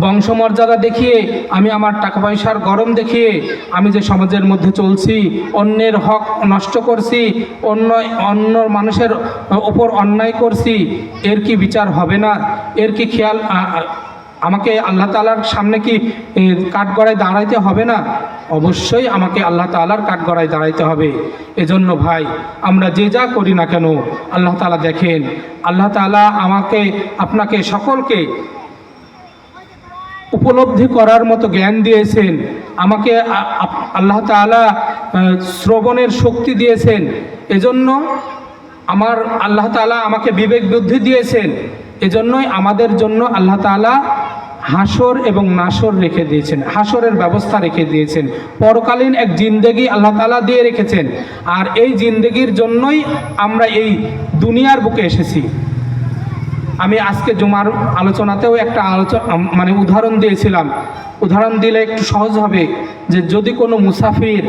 বংশমর্যাদা দেখিয়ে, আমি আমার টাকা পয়সার গরম দেখিয়ে আমি যে সমাজের মধ্যে চলছি, অন্যের হক নষ্ট করছি, অন্য মানুষের ওপর অন্যায় করছি, এর কি বিচার হবে না? এর কি খেয়াল আমাকে আল্লাহ তাআলার সামনে কি কাঠগড়ায় দাঁড়াইতে হবে না? অবশ্যই আমাকে আল্লাহ তাআলার কাঠগড়ায় দাঁড়াইতে হবে। এজন্য ভাই, আমরা যে যা করি না কেন আল্লাহ তাআলা দেখেন। আল্লাহ তাআলা আমাকে আপনাকে সকলকে উপলব্ধি করার মতো জ্ঞান দিয়েছেন, আমাকে আল্লাহ তাআলা শ্রবণের শক্তি দিয়েছেন। এজন্য আমার আল্লাহ তাআলা আমাকে বিবেক বুদ্ধি দিয়েছেন। এজন্যই আমাদের জন্য আল্লাহ তাআলা হাসর এবং নাসর রেখে দিয়েছেন, হাসরের ব্যবস্থা রেখে দিয়েছেন, পরকালীন এক জিন্দেগি আল্লাহ তাআলা দিয়ে রেখেছেন। আর এই জিন্দেগির জন্যই আমরা এই দুনিয়ার বুকে এসেছি। আমি আজকে জুমার আলোচনাতেও একটা উদাহরণ দিয়েছিলাম। উদাহরণ দিলে একটু সহজ হবে, যে যদি কোনো মুসাফির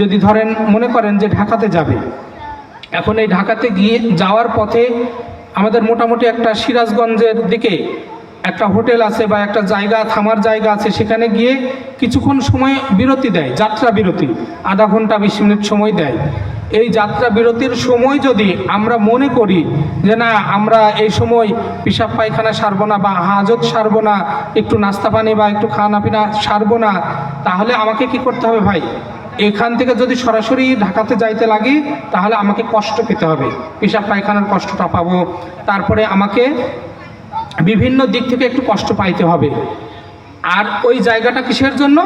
যদি ধরেন মনে করেন যে ঢাকাতে যাবে, এখন এই ঢাকাতে গিয়ে যাওয়ার পথে আমাদের মোটামুটি একটা সিরাজগঞ্জের দিকে একটা হোটেল আছে বা একটা জায়গা, থামার জায়গা আছে, সেখানে গিয়ে কিছুক্ষণ সময় বিরতি দেয়, যাত্রা বিরতি, আধা ঘন্টা 20 মিনিট সময় দেয়। এই যাত্রা বিরতির সময় যদি আমরা মনে করি যে না, আমরা এই সময় পেশাব পায়খানা সারবো না বা হাজত সারবো না, একটু নাস্তা পানি বা একটু খানা পিনা সারবো না, তাহলে আমাকে কি করতে হবে ভাই? এখান থেকে যদি সরাসরি ঢাকাতে যাইতে লাগি, তাহলে আমাকে কষ্ট পেতে হবে, পেশাব পায়খানার কষ্টটা পাবো, তারপরে আমাকে বিভিন্ন দিক থেকে একটু কষ্ট পাইতে হবে। আর ওই জায়গাটা কিসের জন্য?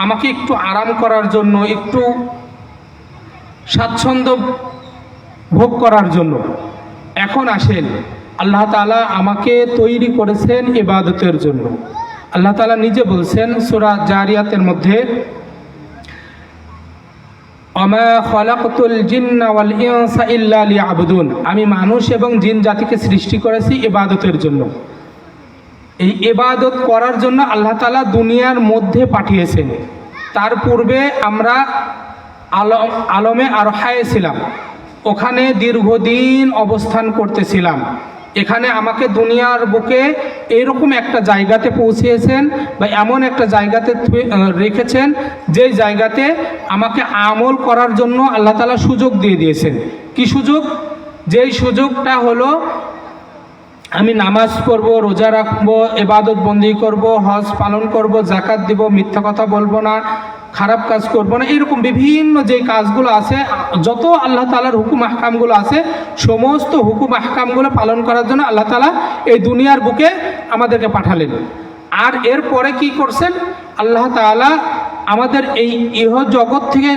আমাকে একটু আরাম করার জন্য, একটু স্বাচ্ছন্দ্য ভোগ করার জন্য। এখন আসেন, আল্লাহ তাআলা আমাকে তৈরি করেছেন ইবাদতের জন্য। আল্লাহ তাআলা নিজে বলছেন সূরা জারিয়াতের মধ্যে, ওমা খালাকতুল জিন্না ওয়াল ইনসা ইল্লা লিয়াবুদুন, আমি মানুষ এবং জিন জাতিকে সৃষ্টি করেছি ইবাদতের জন্য। এই ইবাদত করার জন্য আল্লাহ তাআলা দুনিয়ার মধ্যে পাঠিয়েছেন। তার পূর্বে আমরা আলমে আরহায়ে ছিলাম, ওখানে দীর্ঘদিন অবস্থান করতেছিলাম। এখানে আমাকে দুনিয়ার বুকে এরকম একটা জায়গাতে পৌঁছিয়েছেন বা এমন একটা জায়গাতে রেখেছেন, যেই জায়গাতে আমাকে আমল করার জন্য আল্লাহ তাআলা সুযোগ দিয়ে দিয়েছেন। কি সুযোগ? যেই সুযোগটা হলো আমি নামাজ পড়বো, রোজা রাখবো, ইবাদত বন্দি করব, হজ পালন করব, যাকাত দিব, মিথ্যা কথা বলবো না, খারাপ কাজ করব না, এরকম বিভিন্ন যে কাজগুলো আছে, যত আল্লাহ তাআলার হুকুম আহকামগুলো আছে, সমস্ত হুকুম আহকামগুলো পালন করার জন্য আল্লাহ তাআলা এই দুনিয়ার বুকে আমাদেরকে পাঠালেন। আর এরপরে কি করছেন? আল্লাহ তাআলা আমাদের এই ইহ জগৎ থেকে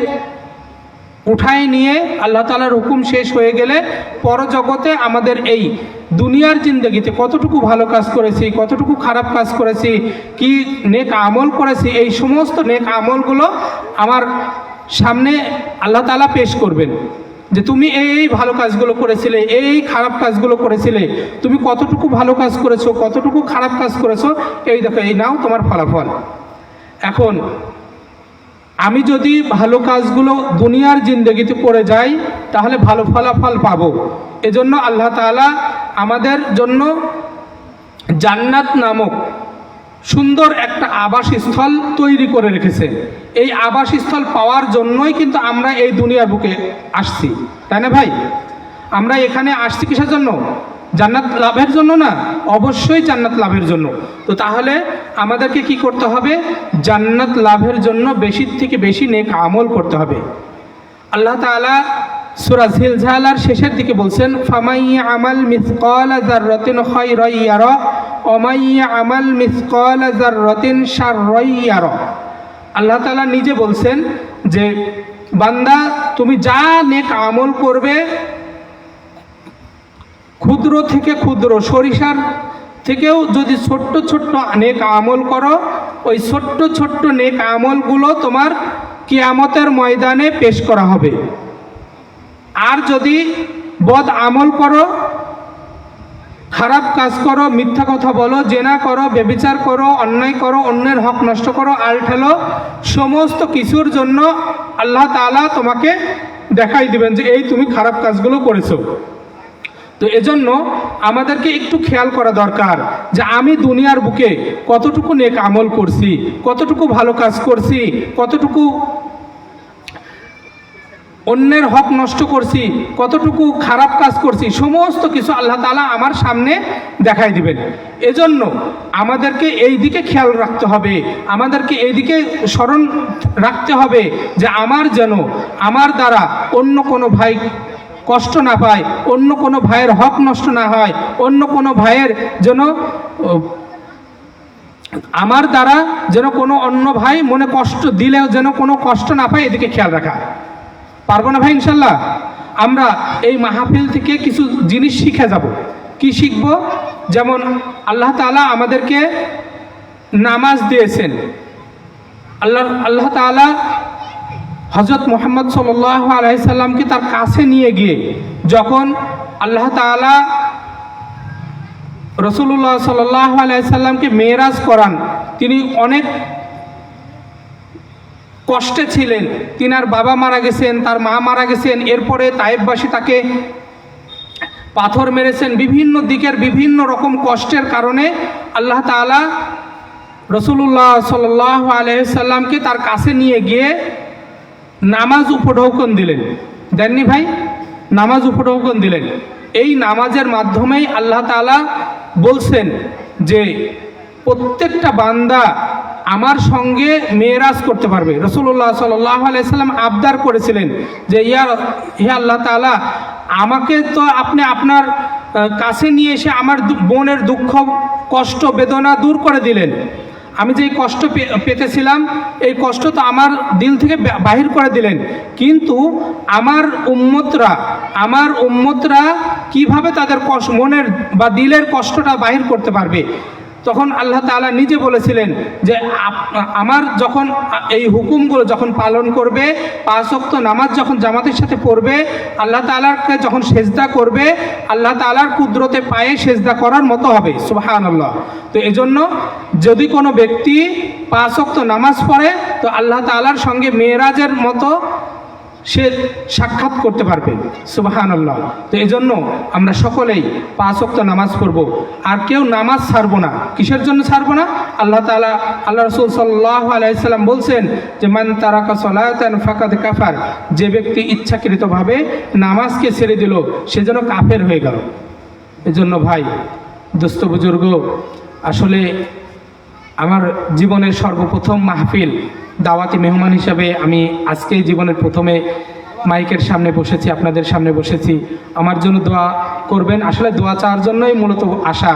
উঠায় নিয়ে, আল্লাহ তাআলার হুকুম শেষ হয়ে গেলে পরজগতে আমাদের এই দুনিয়ার জিন্দেগিতে কতটুকু ভালো কাজ করেছি, কতটুকু খারাপ কাজ করেছি, কি নেক আমল করেছি, এই সমস্ত নেক আমলগুলো আমার সামনে আল্লাহ তাআলা পেশ করবেন, যে তুমি এই ভালো কাজগুলো করেছিলে, এই খারাপ কাজগুলো করেছিলে, তুমি কতটুকু ভালো কাজ করেছো, কতটুকু খারাপ কাজ করেছো, এই দেখো, এই নাও তোমার ফলাফল। এখন আমি যদি ভালো কাজগুলো দুনিয়ার জিন্দেগিতে করে যাই, তাহলে ভালো ফলাফল পাবো। এজন্য আল্লাহ তাআলা আমাদের জন্য জান্নাত নামক সুন্দর একটা আবাসস্থল তৈরি করে রেখেছে। এই আবাসস্থল পাওয়ার জন্যই কিন্তু আমরা এই দুনিয়ার বুকে আসছি, তাই না ভাই? আমরা এখানে আসছি কিসের জন্য? জান্নাত লাভের জন্য না? অবশ্যই জান্নাত লাভের জন্য। তো তাহলে আমাদেরকে কি করতে হবে? জান্নাত লাভের জন্য বেশি থেকে বেশি নেক আমল করতে হবে। আল্লাহ তাআলা সূরা জিলজালার শেষের দিকে বলছেন, ফামাই আমাল মিসকালা যাররাতিন খায়রান ইয়ারা ওয়া মাই আমাল মিসকালা যাররাতিন শাররান ইয়ারা। আল্লাহ তাআলা নিজে বলছেন যে বান্দা, তুমি যা নেক আমল করবে, ক্ষুদ্র থেকে ক্ষুদ্র সরিষার থেকেও যদি ছোট্ট ছোট্ট নেক আমল করো, ওই ছোট্ট ছোট্ট নেক আমলগুলো তোমার কিয়ামতের ময়দানে পেশ করা হবে। আর যদি বদ আমল করো, খারাপ কাজ করো, মিথ্যা কথা বলো, জেনা করো, ব্যভিচার করো, অন্যায় করো, অন্যের হক নষ্ট করো, আল ঠেলো, সমস্ত কিছুর জন্য আল্লাহ তাআলা তোমাকে দেখাই দিবেন যে এই তুমি খারাপ কাজগুলো করেছো। তো এজন্য আমাদেরকে একটু খেয়াল করা দরকার যে আমি দুনিয়ার বুকে কতটুকু নেক আমল করছি, কতটুকু ভালো কাজ করছি, কতটুকু অন্যের হক নষ্ট করছি, কতটুকু খারাপ কাজ করছি, সমস্ত কিছু আল্লাহ তাআলা আমার সামনে দেখাই দিবেন। এজন্য আমাদেরকে এই দিকে খেয়াল রাখতে হবে, আমাদেরকে এই দিকে স্মরণ রাখতে হবে যে আমার যেন আমার দ্বারা অন্য কোনো ভাই কষ্ট না পায়, অন্য কোনো ভাইয়ের হক নষ্ট না হয়, অন্য কোনো ভাইয়ের যেন আমার দ্বারা যেন কোনো অন্য ভাই মনে কষ্ট দিলেও যেন কোনো কষ্ট না পায়, এদিকে খেয়াল রাখা। পারবো না ভাই ইনশাল্লাহ? আমরা এই মাহফিল থেকে কিছু জিনিস শিখে যাব। কি শিখব? যেমন আল্লাহ তাআলা আমাদেরকে নামাজ দিয়েছেন। আল্লাহ তাআলা হযরত মুহাম্মদ সাল্লাল্লাহু আলাইহি সাল্লামকে তার কাছে নিয়ে গিয়ে যখন আল্লাহ তাআলা রাসূলুল্লাহ সাল্লাল্লাহু আলাইহি সাল্লামকে মেরাজ করান, তিনি অনেক কষ্টে ছিলেন। তিনার বাবা মারা গেছেন, তার মা মারা গেছেন, এরপরে তায়েফবাসী তাকে পাথর মেরেছেন, বিভিন্ন দিকের বিভিন্ন রকম কষ্টের কারণে আল্লাহ তাআলা রাসূলুল্লাহ সাল্লাল্লাহু আলাইহি সাল্লামকে তার কাছে নিয়ে গিয়ে নামাজ উপঢৌকন দিলেন। দেননি ভাই? নামাজ উপঢৌকন দিলেন। এই নামাজের মাধ্যমেই আল্লাহ তাআলা বলছেন যে প্রত্যেকটা বান্দা আমার সঙ্গে মেরাজ করতে পারবে। রাসূলুল্লাহ সাল্লাল্লাহু আলাইহি সাল্লাম আবদার করেছিলেন যে হে আল্লাহ তাআলা, আমাকে তো আপনি আপনার কাছে নিয়ে এসে আমার বোনের দুঃখ কষ্ট বেদনা দূর করে দিলেন। আমি যেই কষ্ট পেতেছিলাম এই কষ্ট তো আমার দিল থেকে বাহির করে দিলেন, কিন্তু আমার উম্মতরা কিভাবে তাদের মনের বা দিলের কষ্টটা বাহির করতে পারবে? তখন আল্লাহ তাআলা নিজে বলেছিলেন যে আমার যখন এই হুকুমগুলো যখন পালন করবে, 5 ওয়াক্ত নামাজ যখন জামাতের সাথে পড়বে, আল্লাহ তাআলাকে যখন সেজদা করবে, আল্লাহ তাআলার কুদরতে পায়ে সেজদা করার মতো হবে। সুবহানাল্লাহ। তো এজন্য যদি কোনো ব্যক্তি 5 ওয়াক্ত নামাজ পড়ে তো আল্লাহ তাআলার সঙ্গে মেরাজের মতো সে সাক্ষাৎ করতে পারবে। সুবহানাল্লাহ। তো এজন্য আমরা সকলেই 5 ওয়াক্ত নামাজ পড়ব, আর কেউ নামাজ ছাড়বো না। কিসের জন্য ছাড়বো না? আল্লাহ তাআলা, আল্লাহ রাসূল সাল্লাল্লাহু আলাইহি সাল্লাম বলছেন যে মান তারাকা সালাতান ফাকাদ কাফার, যে ব্যক্তি ইচ্ছাকৃতভাবে নামাজকে ছেড়ে দিল সে যেন কাফের হয়ে গেল। এজন্য ভাই, দোস্ত বুজুর্গ, আসলে আমার জীবনের সর্বপ্রথম মাহফিল, দাওয়াতি মেহমান হিসাবে আমি আজকে জীবনের প্রথমে মাইকের সামনে বসেছি, আপনাদের সামনে বসেছি। আমার জন্য দোয়া করবেন। আসলে দোয়া চাওয়ার জন্যই মূলত আসা।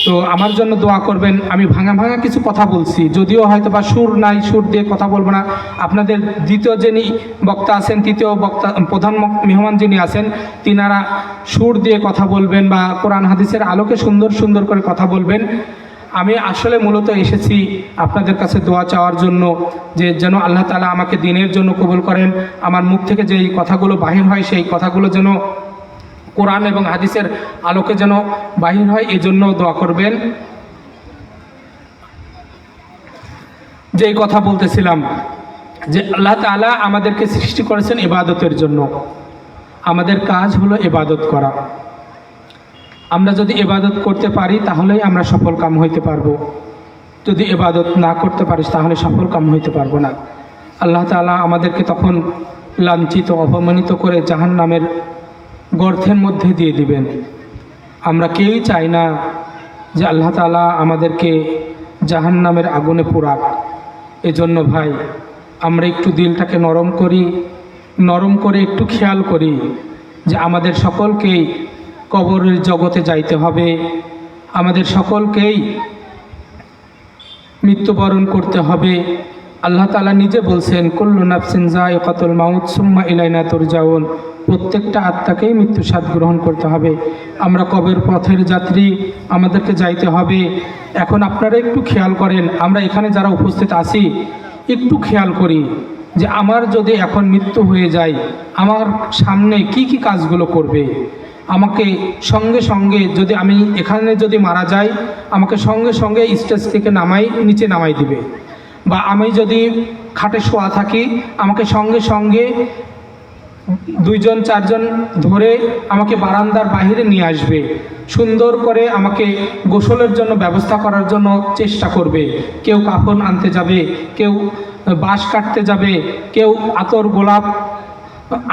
তো আমার জন্য দোয়া করবেন। আমি ভাঙা ভাঙা কিছু কথা বলছি, যদিও হয়তো বা সুর নাই, সুর দিয়ে কথা বলবো না। আপনাদের দ্বিতীয় যিনি বক্তা আছেন, তৃতীয় বক্তা, প্রধান মেহমান যিনি আছেন, তিনারা সুর দিয়ে কথা বলবেন বা কোরআন হাদিসের আলোকে সুন্দর সুন্দর করে কথা বলবেন। আমি আসলে মূলত এসেছি আপনাদের কাছে দোয়া চাওয়ার জন্য, যে যেন আল্লাহ তাআলা আমাকে দিনের জন্য কবুল করেন। আমার মুখ থেকে যেই কথাগুলো বাহির হয় সেই কথাগুলো যেন কোরআন এবং হাদিসের আলোকে যেন বাহির হয়, এজন্য দোয়া করবেন। যেই কথা বলতেছিলাম যে আল্লাহ তাআলা আমাদেরকে সৃষ্টি করেছেন ইবাদতের জন্য। আমাদের কাজ হলো ইবাদত করা। আমরা যদি ইবাদত করতে পারি তাহলেই আমরা সফল কাম হইতে পারবো। যদি ইবাদত না করতে পারিস তাহলে সফল কাম হইতে পারবো না। আল্লাহ তাআলা আমাদেরকে তখন লাঞ্ছিত, অপমানিত করে জাহান্নামের গর্তের মধ্যে দিয়ে দিবেন। আমরা কেউই চাই না যে আল্লাহ তাআলা আমাদেরকে জাহান্নামের আগুনে পোড়াক। এজন্য ভাই, আমরা একটু দিলটাকে নরম করে একটু খেয়াল করি যে আমাদের সকলকেই কবরের জগতে যাইতে হবে, আমাদের সকলকেই মৃত্যুবরণ করতে হবে। আল্লাহ তাআলা নিজে বলছেন কুল্লু নাফসিন যায়িকাতুল মাউত সুম্মা ইলাইনা তুরজাউন, প্রত্যেকটা আত্মাকেই মৃত্যু স্বাদ গ্রহণ করতে হবে। আমরা কবের পথের যাত্রী, আমাদেরকে যাইতে হবে। এখন আপনারা একটু খেয়াল করেন, আমরা এখানে যারা উপস্থিত আছি একটু খেয়াল করি যে আমার যদি এখন মৃত্যু হয়ে যায়, আমার সামনে কি কি কাজগুলো করবে। আমাকে সঙ্গে সঙ্গে যদি আমি এখানে যদি মারা যাই, আমাকে সঙ্গে সঙ্গে স্টেজ থেকে নিচে নামাই দিবে। বা আমি যদি খাটে শোয়া থাকি, আমাকে সঙ্গে সঙ্গে 2জন 4জন ধরে আমাকে বারান্দার বাইরে নিয়ে আসবে, সুন্দর করে আমাকে গোসলের জন্য ব্যবস্থা করার জন্য চেষ্টা করবে। কেউ কাফন আনতে যাবে, কেউ বাঁশ কাটতে যাবে, কেউ আতর গোলাপ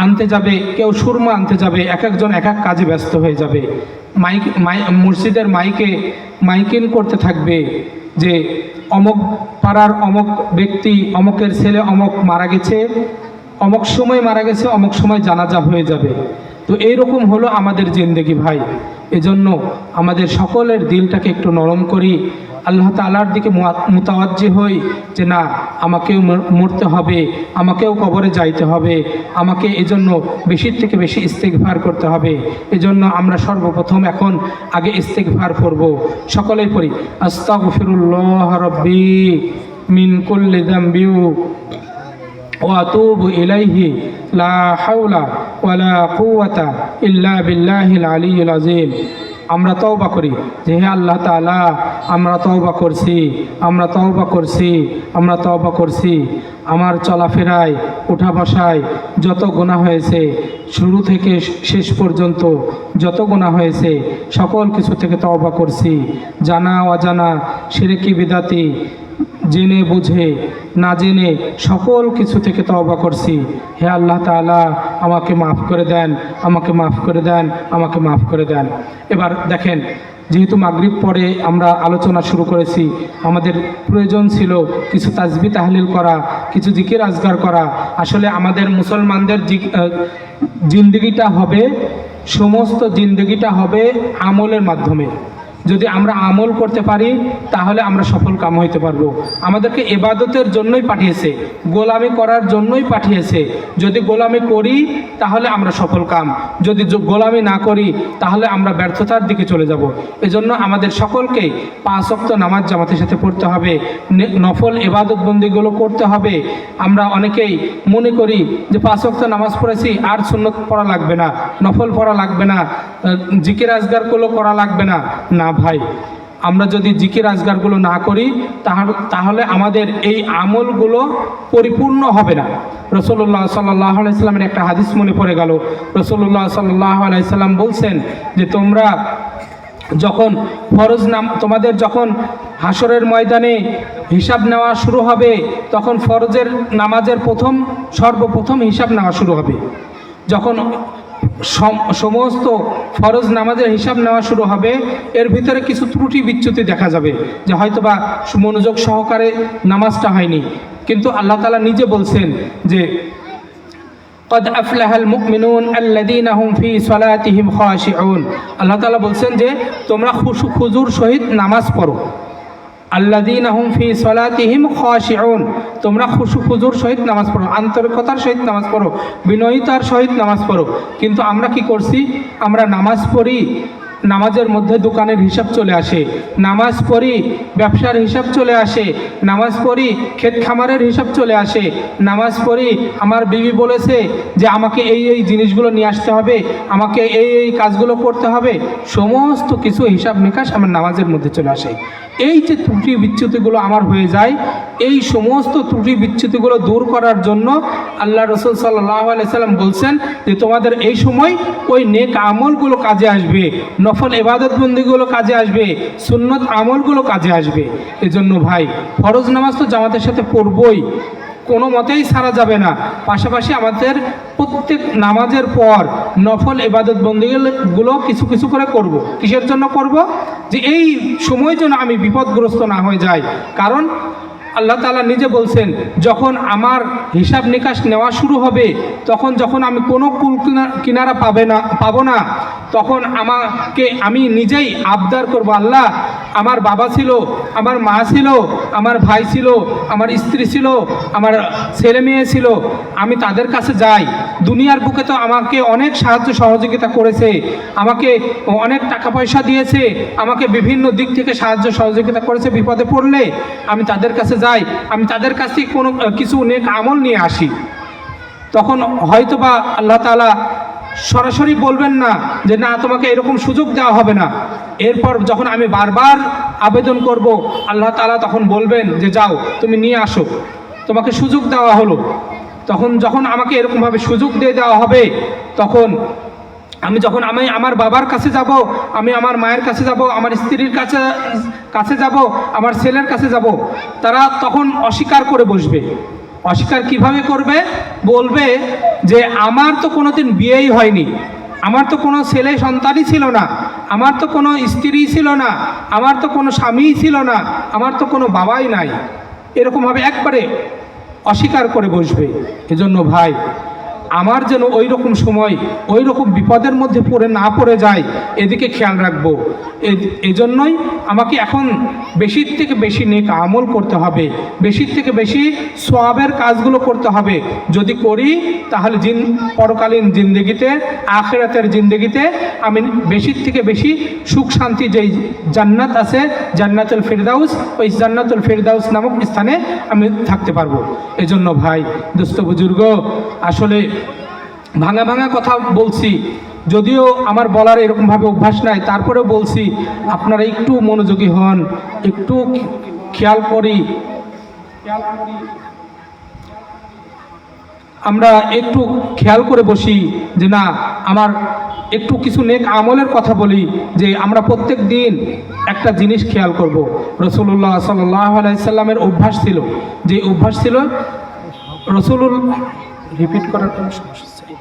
আনতে যাবে, কেউ সুরমা আনতে যাবে। এক একজন এক এক কাজে ব্যস্ত হয়ে যাবে। মসজিদের মাইকিং করতে থাকবে যে অমুক পাড়ার অমুক ব্যক্তি, অমুকের ছেলে অমুক মারা গেছে, অমুক সময় মারা গেছে, অমুক সময় জানাজা হয়ে যাবে। তো এইরকম হলো আমাদের জিন্দেগি ভাই। এজন্য আমাদের সকলের দিলটাকে একটু নরম করি, আল্লাহ তাআলার দিকে মুতাওয়াজ্জি হই যে না, আমাকেও মরতে হবে, আমাকেও কবরে যাইতে হবে, আমাকে এজন্য বেশির থেকে বেশি ইস্তেগফার করতে হবে। এজন্য আমরা সর্বপ্রথম এখন আগে ইস্তেগফার করব। সকলেই পড়ি আস্তাগফিরুল্লাহ রাব্বি মিন কুল্লি যামবি ওয়া আতুবু ইলাইহি লা হাওলা ওয়ালা কুওয়াতা ইল্লা বিল্লাহিল আলিয়্যিল আযীম। আমরা তওবা করি যে হে আল্লাহ তাআলা, আমরা তওবা করছি, আমরা তওবা করছি, আমরা তওবা করছি। আমার চলাফেরায় উঠা বসায় যত গুনাহ হয়েছে, শুরু থেকে শেষ পর্যন্ত যত গুনাহ হয়েছে, সকল কিছু থেকে তওবা করছি। জানা অজানা, শিরকি বিদাতি, জেনে বুঝে না জেনে সকল কিছু থেকে তওবা করছি। হে আল্লাহ তাআলা, আমাকে মাফ করে দেন, আমাকে মাফ করে দেন, আমাকে মাফ করে দেন। এবার দেখেন, যেহেতু মাগরিব পরে আমরা আলোচনা শুরু করেছি, আমাদের প্রয়োজন ছিল কিছু তাসবিহ তাহলিল করা, কিছু জিকির আজগার করা। আসলে আমাদের মুসলমানদের জিন্দেগিটা হবে, সমস্ত জিন্দেগিটা হবে আমলের মাধ্যমে। যদি আমরা আমল করতে পারি তাহলে আমরা সফল কাম হইতে পারবো। আমাদেরকে ইবাদতের জন্যই পাঠিয়েছে, গোলামি করার জন্যই পাঠিয়েছে। যদি গোলামি করি তাহলে আমরা সফল কাম, যদি গোলামি না করি তাহলে আমরা ব্যর্থতার দিকে চলে যাব। এজন্য আমাদের সকলকে 5 ওয়াক্ত নামাজ জামাতের সাথে পড়তে হবে, নফল ইবাদত বন্দিগুলো করতে হবে। আমরা অনেকেই মনে করি যে 5 ওয়াক্ত নামাজ পড়েছি আর সুন্নত পড়া লাগবে না, নফল পড়া লাগবে না, জিকির আজগারগুলো করা লাগবে না। না ভাই, আমরা যদি জিকির আজগারগুলো না করি তাহলে আমাদের এই আমলগুলো পরিপূর্ণ হবে না। রাসূলুল্লাহ সাল্লাল্লাহু আলাইহি সাল্লামের একটা হাদিস মনে পড়ে গেল। রাসূলুল্লাহ সাল্লাল্লাহু আলাইহি সাল্লাম বলছেন যে তোমরা যখন তোমাদের যখন হাসরের ময়দানে হিসাব নেওয়া শুরু হবে, তখন ফরজের নামাজের সর্বপ্রথম হিসাব নেওয়া শুরু হবে। যখন সমস্ত ফরজ নামাজের হিসাব নেওয়া শুরু হবে, এর ভিতরে কিছু ত্রুটি বিচ্যুতি দেখা যাবে, যে হয়তোবা মনোযোগ সহকারে নামাজটা হয়নি। কিন্তু আল্লাহ তাআলা নিজে বলছেন যে قد أفلح المؤمنون الذين هم في صلاتهم خاشعون। আল্লাহ তাআলা বলছেন যে তোমরা খুজুর সহিত নামাজ পড়ো। আল্লাযীনা হুম ফি সলাতিহিম খাশিউন, তোমরা খুজুর সহিত নামাজ পড়ো, আন্তরিকতার সহিত নামাজ পড়ো, বিনয়িতার সহিত নামাজ পড়ো। কিন্তু আমরা কি করছি? আমরা নামাজ পড়ি, নামাজের মধ্যে দোকানের হিসাব চলে আসে, নামাজ পড়ি ব্যবসার হিসাব চলে আসে, নামাজ পড়ি ক্ষেত খামারের হিসাব চলে আসে, নামাজ পড়ি আমার বিবি বলেছে যে আমাকে এই এই জিনিসগুলো নিয়ে আসতে হবে, আমাকে এই এই কাজগুলো করতে হবে। সমস্ত কিছু হিসাব নিকাশ আমার নামাজের মধ্যে চলে আসে। এই যে ত্রুটি বিচ্যুতিগুলো আমার হয়ে যায়, এই সমস্ত ত্রুটি বিচ্যুতিগুলো দূর করার জন্য আল্লাহ রাসূল সাল্লাল্লাহু আলাইহি সাল্লাম বলছেন যে তোমাদের এই সময় ওই নেক আমলগুলো কাজে আসবে, নফল ইবাদত বন্দিগুলো কাজে আসবে, সুন্নত আমলগুলো কাজে আসবে। এজন্য ভাই, ফরজ নামাজ তো জামাতের সাথে পড়বই, কোনো মতেই ছাড়া যাবে না। পাশাপাশি আমাদের প্রত্যেক নামাজের পর নফল ইবাদত বন্দিগুলো কিছু কিছু করে করব। কিসের জন্য করব? যে এই সময় যেন আমি বিপদগ্রস্ত না হয়ে যাই। কারণ আল্লাহ তাআলা নিজে বলছেন যখন আমার হিসাব নিকাশ নেওয়া শুরু হবে, যখন আমি কোনো কুল কিনারা পাবো না, তখন আমি নিজেই আবদার করব, আল্লাহ আমার বাবা ছিল, আমার মা ছিল, আমার ভাই ছিল, আমার স্ত্রী ছিল, আমার ছেলে মেয়ে ছিল, আমি তাদের কাছে যাই। দুনিয়ার বুকে তো আমাকে অনেক সাহায্য সহযোগিতা করেছে, আমাকে অনেক টাকা পয়সা দিয়েছে, আমাকে বিভিন্ন দিক থেকে সাহায্য সহযোগিতা করেছে। বিপদে পড়লে আমি তাদের কাছে যাই, আমি তাদের কাছ থেকে কোনো কিছু নেক আমল নিয়ে আসি। তখন হয়তোবা আল্লাহ তাআলা সরাসরি বলবেন না যে না, তোমাকে এরকম সুযোগ দেওয়া হবে না। এরপর যখন আমি বারবার আবেদন করব, আল্লাহ তাআলা তখন বলবেন যে যাও, তুমি নিয়ে আসো, তোমাকে সুযোগ দেওয়া হলো। যখন আমাকে এরকমভাবে সুযোগ দিয়ে দেওয়া হবে, তখন আমি আমার বাবার কাছে যাব, আমি আমার মায়ের কাছে যাব, আমার স্ত্রীর কাছে যাব, আমার ছেলের কাছে যাব, তারা তখন অস্বীকার করে বসবে। অস্বীকার কিভাবে করবে? বলবে যে আমার তো কোনোদিন বিয়েই হয়নি, আমার তো কোনো ছেলে সন্তানই ছিল না, আমার তো কোনো স্ত্রী ছিল না, আমার তো কোনো স্বামীই ছিল না, আমার তো কোনো বাবাই নাই। এরকমভাবে একবারে অস্বীকার করে বসবে। এজন্য ভাই, আমার যেন ওই রকম সময় ওই রকম বিপদের মধ্যে না পড়ে যায়, এদিকে খেয়াল রাখবো। এজন্যই আমাকে এখন বেশির থেকে বেশি নেক আমল করতে হবে, বেশির থেকে বেশি সওয়াবের কাজগুলো করতে হবে। যদি করি তাহলে পরকালীন জিন্দেগিতে, আখিরাতের জিন্দেগিতে আমি বেশির থেকে বেশি সুখ শান্তি, যেই জান্নাত আছে জান্নাতুল ফিরদাউস, ওই জান্নাতুল ফিরদাউস নামক স্থানে আমি থাকতে পারবো। এজন্য ভাই, দোস্ত বুজুর্গ, আসলে ভাঙা ভাঙা কথা বলছি, যদিও আমার বলার এরকমভাবে অভ্যাস নাই, তারপরেও বলছি আপনারা একটু মনোযোগী হন, একটু খেয়াল করি। আমরা একটু খেয়াল করে বসি যে না, আমার একটু কিছু নেক আমলের কথা বলি, যে আমরা প্রত্যেক দিন একটা জিনিস খেয়াল করব। রাসূলুল্লাহ সাল্লাল্লাহু আলাইহি সাল্লামের অভ্যাস ছিল, যে অভ্যাস ছিল রাসূলুল্লাহ রিপিট করার কোনো সমস্যা নেই,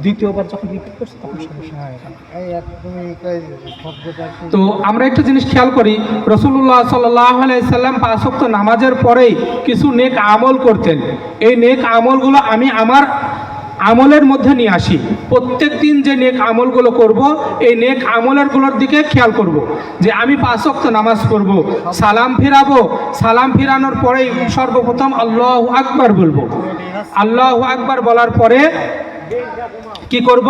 দ্বিতীয়বার যখন রিপিট করছে তখন সমস্যা হয়। তো আমরা একটা জিনিস খেয়াল করি, রাসূলুল্লাহ সাল্লাল্লাহু আলাইহি সাল্লাম 5 ওয়াক্ত নামাজের পরেই কিছু নেক আমল করতেন। এই নেক আমলগুলো আমি আমার আমলের মধ্যে নিয়ে আসি। প্রত্যেক দিন যে নেক আমলগুলো করব, এই নেক আমলেরগুলোর দিকে খেয়াল করব, যে আমি 5 ওয়াক্ত নামাজ পড়ব, সালাম ফিরাবো, সালাম ফিরানোর পরেই সর্বপ্রথম আল্লাহু আকবার বলবো। আল্লাহু আকবার বলার পরে কি করব?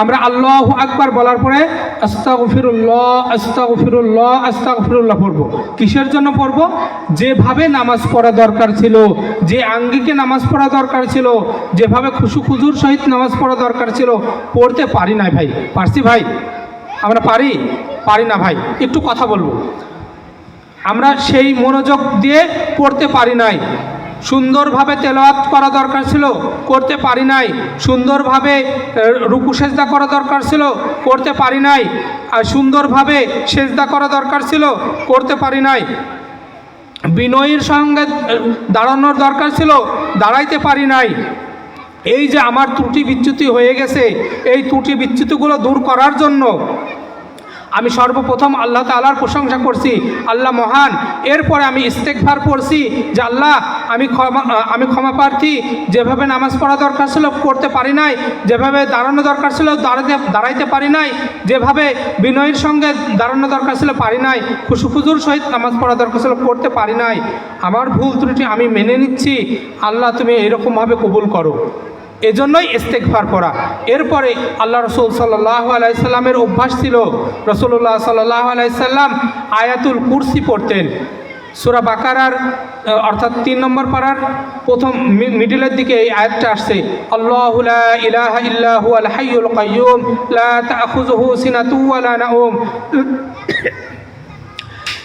আমরা আল্লাহু আকবার বলার পরে আস্তাগফিরুল্লাহ আস্তাগফিরুল্লাহ আস্তাগফিরুল্লাহ পড়ব। কিসের জন্য পড়ব? যেভাবে নামাজ পড়া দরকার ছিল, যে আঙ্গিকে নামাজ পড়া দরকার ছিল, যেভাবে খুশুর সহিত নামাজ পড়া দরকার ছিল, পড়তে পারি না ভাই। পারছি ভাই? আমরা পারি না ভাই। একটু কথা বলবো, আমরা সেই মনোযোগ দিয়ে পড়তে পারি নাই। সুন্দরভাবে তেলাওয়াত করা দরকার ছিল, করতে পারি নাই। সুন্দরভাবে রুকু সেজদা করা দরকার ছিল, করতে পারি নাই। আর সুন্দরভাবে সেজদা করা দরকার ছিল, করতে পারি নাই। বিনয়ের সঙ্গে দাঁড়ানোর দরকার ছিল, দাঁড়াইতে পারি নাই। এই যে আমার ত্রুটি বিচ্যুতি হয়ে গেছে, এই ত্রুটি বিচ্যুতিগুলো দূর করার জন্য আমি সর্বপ্রথম আল্লাহ তাআলার প্রশংসা করছি, আল্লাহ মহান। এরপরে আমি ইস্তেগফার পড়ছি যে আল্লাহ, আমি ক্ষমা প্রার্থী। যেভাবে নামাজ পড়া দরকার ছিল করতে পারি নাই, যেভাবে দাঁড়ানো দরকার ছিল দাঁড়াইতে পারি নাই, যেভাবে বিনয়ের সঙ্গে দাঁড়ানো দরকার ছিল পারি নাই, খুশুর সহিত নামাজ পড়া দরকার ছিল করতে পারি নাই। আমার ভুল ত্রুটি আমি মেনে নিচ্ছি, আল্লাহ তুমি এরকমভাবে কবুল করো। এজন্যই ইস্তেগফার পড়া। এরপরে আল্লাহ রসুল সাল্লাল্লাহু আলাইহি সাল্লামের অভ্যাস ছিল, রাসূলুল্লাহ সাল্লাল্লাহু আলাইহি সাল্লাম আয়াতুল কুরসি পড়তেন। সূরা বাকারার অর্থাৎ 3 নম্বর পারার প্রথম মিডলের দিকে এই আয়াতটা আসছে, আল্লাহু লা ইলাহা ইল্লা হুয়াল হাইয়ুল কাইয়্যুম লা তা'খুযুহু সিনাতুন ওয়া লা নাওম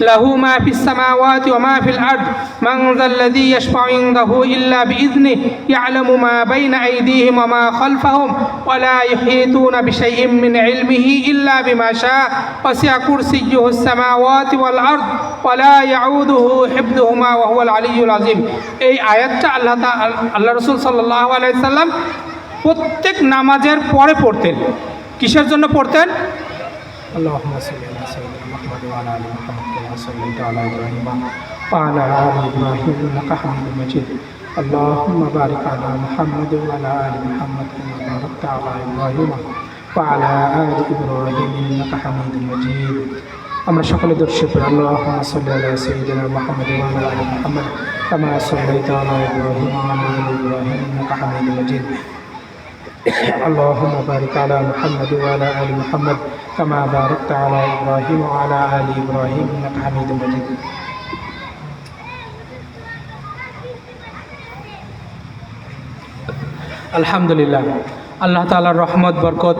له ما في السماوات وما في الأرض من ذا الذي يشفع عنده إلا بإذنه يعلم ما بين أيديهم وما خلفهم ولا يحيطون بشيء من علمه إلا بما شاء وسع كرسيه السماوات والأرض ولا يعوده حفظهما وهو العلي العظيم। এই আয়াতটা আল্লাহ রাসূল সাল্লাল্লাহু আলাইহি সাল্লাম প্রত্যেক নামাজের পরে পড়তেন। কিসের জন্য পড়তেন? আল্লাহুম্মা সাল্লি আলা সাইয়্যিদিনা মুহাম্মাদ ওয়া আলা আলি মুহাম্মাদ কামা সাল্লাইতা আলা ইব্রাহিম ওয়া আলা আলি ইব্রাহিম ইন্নাকা হামিদুম মাজিদ। আল্লাহুম্মা বারিক আলা মুহাম্মাদ ওয়া আলা আলি মুহাম্মাদ কামা বারাকতা আলা ইব্রাহিম ওয়া আলা আলি ইব্রাহিম ইন্নাকা হামিদুম মাজিদ। আমরা সকলে দর্শক আল্লাহুম্মা সাল্লি আলা সাইয়্যিদিনা মুহাম্মাদ ওয়া আলা আলি মুহাম্মাদ কামা সাল্লাইতা আলা ইব্রাহিম ওয়া আলা আলি ইব্রাহিম ইন্নাকা হামিদুম মাজিদ اللهم بارك على محمد وعلى آل محمد كما باركت على إبراهيم وعلى آل إبراهيم إنك حميد مجيد আলহামদুলিল্লাহ আল্লাহ তাআলার রহমত বরকত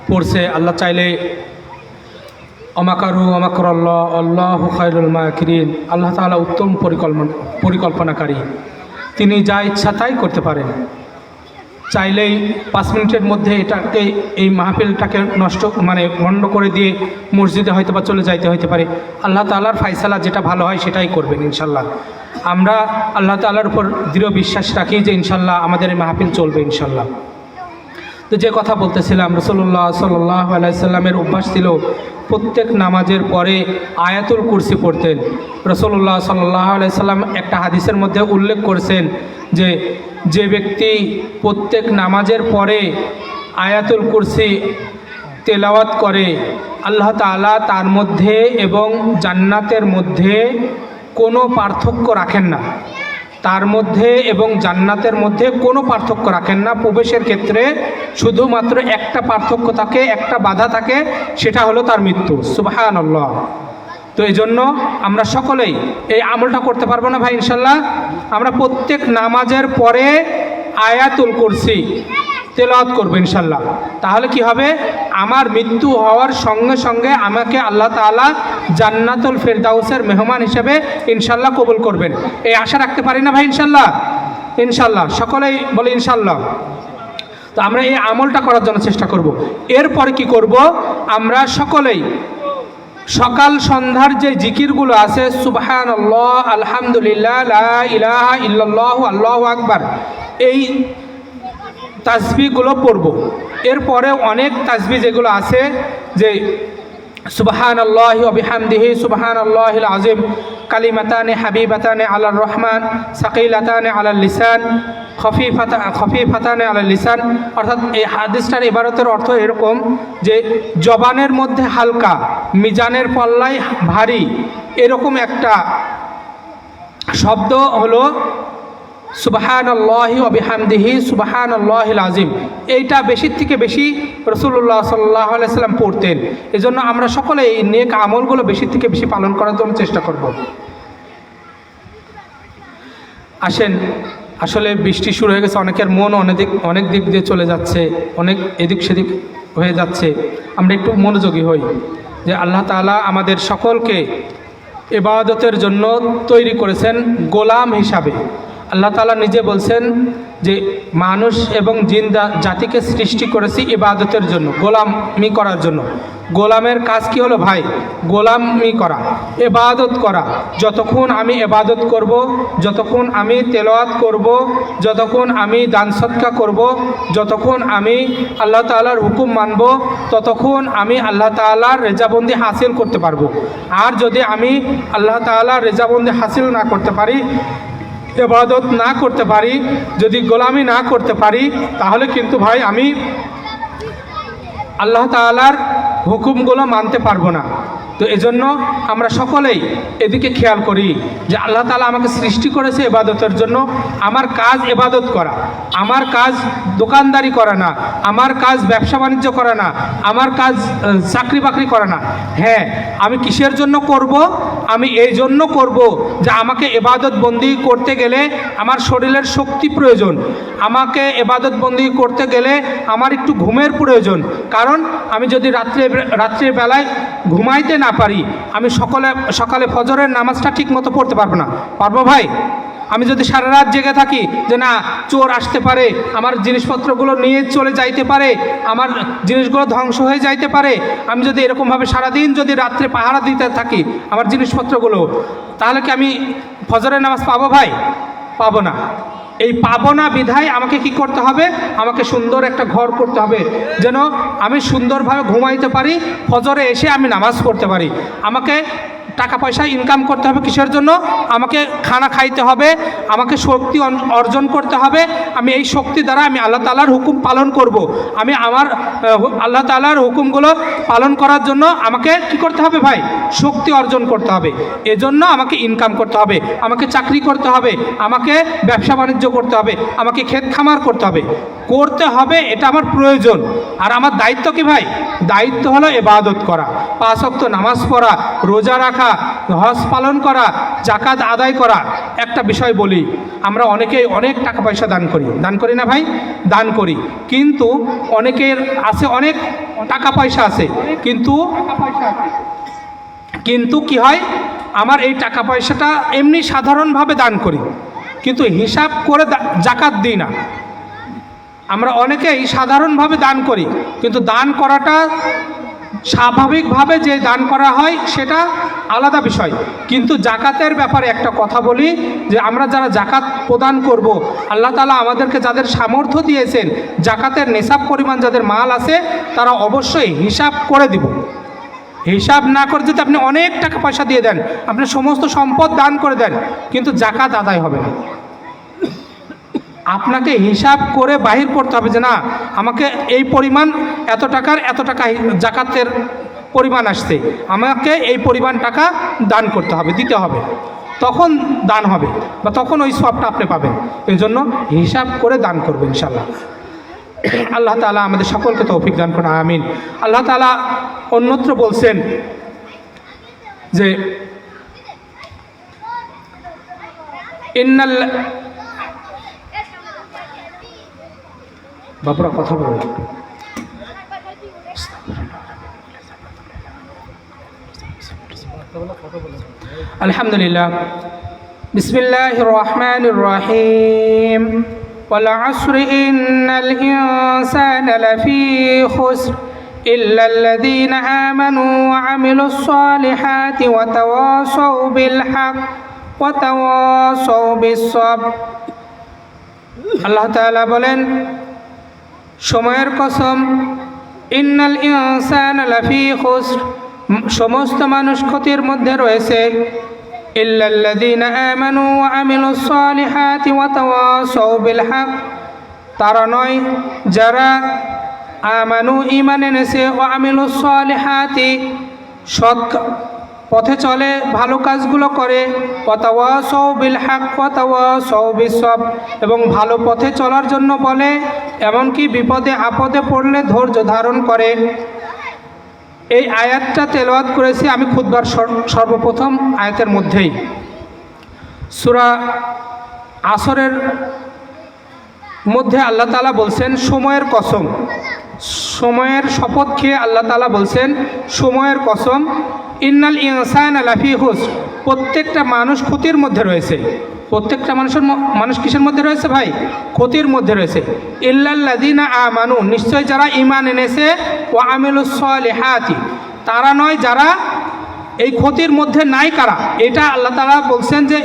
পড়ছে। আল্লাহ চাইলে অমাকারু অমাকরাল্লাহ আল্লাহু খায়রুল মাকিরিন, আল্লাহ তাআলা উত্তম পরিকল্পনাকারী, তিনি যা ইচ্ছা তাই করতে পারেন। চাইলেই 5 মিনিটের মধ্যে এটাকে এই মাহফিলটাকে বন্ধ করে দিয়ে মসজিদে হয়তো বা চলে যাইতে হতে পারে। আল্লাহ তাআলার ফায়সালা যেটা ভালো হয় সেটাই করবেন ইনশাল্লাহ। আমরা আল্লাহ তাআলার উপর দৃঢ় বিশ্বাস রাখি যে ইনশাল্লাহ আমাদের এই মাহফিল চলবে ইনশাল্লাহ। তো যে কথা বলতেছিলাম, রাসূলুল্লাহ সাল্লাল্লাহু আলাইহি সাল্লামের অভ্যাস ছিল প্রত্যেক নামাজের পরে আয়াতুল কুরসি পড়তেন। রাসূলুল্লাহ সাল্লাল্লাহু আলাইহি সাল্লাম একটা হাদিসের মধ্যে উল্লেখ করেছেন যে ব্যক্তি প্রত্যেক নামাজের পরে আয়াতুল কুরসি তেলাওয়াত করে আল্লাহ তাআলা তার মধ্যে এবং জান্নাতের মধ্যে কোনো পার্থক্য রাখেন না, তার মধ্যে এবং জান্নাতের মধ্যে কোনো পার্থক্য রাখেন না। প্রবেশের ক্ষেত্রে শুধুমাত্র একটা পার্থক্য থাকে, একটা বাধা থাকে, সেটা হলো তার মৃত্যু। সুবহানাল্লাহ। তো এই জন্য আমরা সকলেই এই আমলটা করতে পারবো না ভাই ইনশাল্লাহ? আমরা প্রত্যেক নামাজের পরে আয়াতুল কুরসি তেলাওয়াত করবো ইনশাল্লাহ। তাহলে কি হবে, আমার মৃত্যু হওয়ার সঙ্গে সঙ্গে আমাকে আল্লাহ তাআলা জান্নাতুল ফেরদাউসের মেহমান হিসেবে ইনশাল্লাহ কবুল করবেন। এই আশা রাখতে পারি না ভাই ইনশাল্লাহ? ইনশাল্লাহ, সকলেই বলে ইনশাল্লাহ। তো আমরা এই আমলটা করার জন্য চেষ্টা করব। এরপরে কি করব, আমরা সকলেই সকাল সন্ধ্যার যে জিকিরগুলো আছে, সুবহানাল্লাহ, আলহামদুলিল্লাহ, লা ইলাহা ইল্লাল্লাহু, আল্লাহু আকবার, এই তাসবিহগুলো পড়ব। এরপরে অনেক তাসবিহ যেগুলো আছে, যে সুবহানাল্লাহি ওয়া বিহামদিহি সুবহানাল্লাহিল আযীম, কালিমাতানে হাবিবাতানে আলার রহমান, সাকিলাতানে আলাল লিসান, খফিফাতানে আলাল লিসান। অর্থাৎ এই হাদিসটার ইবারতের অর্থ এরকম যে জবানের মধ্যে হালকা, মিজানের পাল্লায় ভারী, এরকম একটা শব্দ হলো সুবহানাল্লাহি ওয়া বিহামদিহি সুবহানাল্লাহিল আযীম। এইটা বেশির থেকে বেশি রাসূলুল্লাহ সাল্লাল্লাহু আলাইহি সাল্লাম পড়তেন। এজন্য আমরা সকলে এই নেক আমলগুলো বেশির থেকে বেশি পালন করার জন্য চেষ্টা করব। আসেন, আসলে বৃষ্টি শুরু হয়ে গেছে, অনেকের মন অনেক দিক দিয়ে চলে যাচ্ছে, অনেক এদিক সেদিক হয়ে যাচ্ছে। আমরা একটু মনোযোগী হই যে আল্লাহ তাআলা আমাদের সকলকে ইবাদতের জন্য তৈরি করেছেন গোলাম হিসাবে। আল্লাহ তাআলা নিজে বলছেন যে মানুষ এবং জিন জাতিকে সৃষ্টি করেছি ইবাদতের জন্য, গোলামি করার জন্য। গোলামের কাজ কি হলো ভাই? গোলামি করা, ইবাদত করা। যতক্ষণ আমি ইবাদত করব, যতক্ষণ আমি তেলাওয়াত করব, যতক্ষণ আমি দান সদকা করব, যতক্ষণ আমি আল্লাহ তাআলার হুকুম মানব, ততক্ষণ আমি আল্লাহ তাআলার রেজাবন্দি হাসিল করতে পারবো। আর যদি আমি আল্লাহ তাআলার রেজাবন্দি হাসিল না করতে পারি, ইবাদত না করতে পারি, যদি গোলামি না করতে পারি, তাহলে কিন্তু ভাই আমি আল্লাহ তাআলার হুকুমগুলো মানতে পারবো না। তো এজন্য আমরা সকলেই এদিকে খেয়াল করি যে আল্লাহ তাআলা আমাকে সৃষ্টি করেছে ইবাদতের জন্য। আমার কাজ ইবাদত করা, আমার কাজ দোকানদারি করা না, আমার কাজ ব্যবসা বাণিজ্য করা না, আমার কাজ চাকরি বাকরি করা না। হ্যাঁ, আমি কিসের জন্য করব? আমি এই জন্য করব যে আমাকে ইবাদত বন্দি করতে গেলে আমার শরীরের শক্তি প্রয়োজন, আমাকে ইবাদত বন্দি করতে গেলে আমার একটু ঘুমের প্রয়োজন। কারণ আমি যদি রাত্রের বেলায় ঘুমাইতে না পারি, আমি সকালে ফজরের নামাজটা ঠিক মতো পড়তে পারবো না। পারবো ভাই? আমি যদি সারা রাত জেগে থাকি যে না, চোর আসতে পারে, আমার জিনিসপত্রগুলো নিয়ে চলে যাইতে পারে, আমার জিনিসগুলো ধ্বংস হয়ে যাইতে পারে, আমি যদি এরকমভাবে সারাদিন যদি রাত্রে পাহারা দিতে থাকি আমার জিনিসপত্রগুলো, তাহলে কি আমি ফজরের নামাজ পাবো ভাই? পাবো না। এই পাবো না বিধায় আমাকে কি করতে হবে? আমাকে সুন্দর একটা ঘর করতে হবে, যেন আমি সুন্দরভাবে ঘুমাইতে পারি, ফজরে এসে আমি নামাজ পড়তে পারি। আমাকে টাকা পয়সা ইনকাম করতে হবে কিসের জন্য? আমাকে খানা খাইতে হবে, আমাকে শক্তি অর্জন করতে হবে। আমি এই শক্তি দ্বারা আমি আল্লাহ তাআলার হুকুম পালন করব। আমি আমার আল্লাহ তাআলার হুকুমগুলো পালন করার জন্য আমাকে কি করতে হবে ভাই? শক্তি অর্জন করতে হবে। এজন্য আমাকে ইনকাম করতে হবে, আমাকে চাকরি করতে হবে, আমাকে ব্যবসা বাণিজ্য করতে হবে, আমাকে ক্ষেত খামার করতে হবে। এটা আমার প্রয়োজন। আর আমার দায়িত্ব কি ভাই? দায়িত্ব হলো ইবাদত করা, 5 ওয়াক্ত নামাজ পড়া, রোজা রাখা, হজ পালন করা, যাকাত আদায় করা। একটা বিষয় বলি, আমরা অনেকেই অনেক টাকা পয়সা দান করি না ভাই? দান করি, কিন্তু অনেকের আছে অনেক টাকা পয়সা আছে, কিন্তু কি হয়, আমার এই টাকা পয়সাটা এমনি সাধারণভাবে দান করি, কিন্তু হিসাব করে যাকাত দিই না। আমরা অনেকেই সাধারণভাবে দান করি, কিন্তু দান করাটা স্বাভাবিকভাবে যে দান করা হয় সেটা আলাদা বিষয়। কিন্তু জাকাতের ব্যাপারে একটা কথা বলি, যে আমরা যারা জাকাত প্রদান করব, আল্লাহ তাআলা আমাদেরকে যাদের সামর্থ্য দিয়েছেন, জাকাতের নেশাব পরিমাণ যাদের মাল আছে, তারা অবশ্যই হিসাব করে দিব। হিসাব না করে যদি আপনি অনেক টাকা পয়সা দিয়ে দেন, আপনি সমস্ত সম্পদ দান করে দেন, কিন্তু জাকাত আদায় হবে না। আপনাকে হিসাব করে বাহির করতে হবে যে না, আমাকে এই পরিমাণ এত টাকা জাকাতের পরিমাণ আসছে, আমাকে এই পরিমাণ টাকা দান করতে হবে, দিতে হবে, তখন দান হবে বা তখন ওই সবটা আপনি পাবেন। এই জন্য হিসাব করে দান করবেন ইনশাআল্লাহ। আল্লাহ তাআলা আমাদের সকলকে তৌফিক দান করুন, আমিন। আল্লাহ তাআলা অন্যত্র বলছেন যে বাবুরা কথা বলুন। আলহামদুলিল্লাহ, বিসমিল্লাহির রহমানির রহিম। ওয়াল আসরি ইন্নাল ইনসানা লাফি খুসর ইল্লাল্লাযীনা আমানু ওয়া আমিলুস সালিহাতি ওয়া তাওয়াসাউ বিল হক ওয়া তাওয়াসাউ বিস সাবর। আল্লাহ তাআলা বলেন, সময়ের কসম, ইন্নাল ইনসানা লাফি খুসর, সমস্ত মানুষ ক্ষতির মধ্যে রয়েছে। ইল্লাল্লাযীনা আমানু ওয়া আমিলুস সালিহাতি ওয়া তাওয়াসাউ বিল হক, তারা নয় যারা আমানু ঈমান এনেছে, ওয়া আমিলুস সালিহাতি সৎ পথে চলে, ভালো কাজগুলো করে, ওয়া তাওয়াসাউ বিল হক ওয়া তাওয়াসাউ বিস সাবর, এবং ভালো পথে চলার জন্য বলে, এমনকি বিপদে আপদে পড়লে ধৈর্য ধারণ করে। এই আয়াতটা তেলাওয়াত করেছি আমি খুতবার সর্বপ্রথম আয়াতের মধ্যেই। সূরা আসরের মধ্যে আল্লাহ তাআলা বলছেন সময়ের কসম, সময়ের শপথ খেয়ে আল্লাহ তাআলা বলছেন সময়ের কসম, ইন্নাল ইনসানা লাফি খুসর, প্রত্যেকটা মানুষ ক্ষতির মধ্যে রয়েছে। প্রত্যেকটা মানুষ কিসের মধ্যে রয়েছে ভাই? ক্ষতির মধ্যে রয়েছে। ইল্লাল্লাযীনা আমানু, নিশ্চয় যারা ঈমান এনেছে, ওয়া আমিলুস সালিহাতি, তারা নয় যারা এই ক্ষতির মধ্যে নাই। কারা? এটা আল্লাহ তাআলা বলছেন যে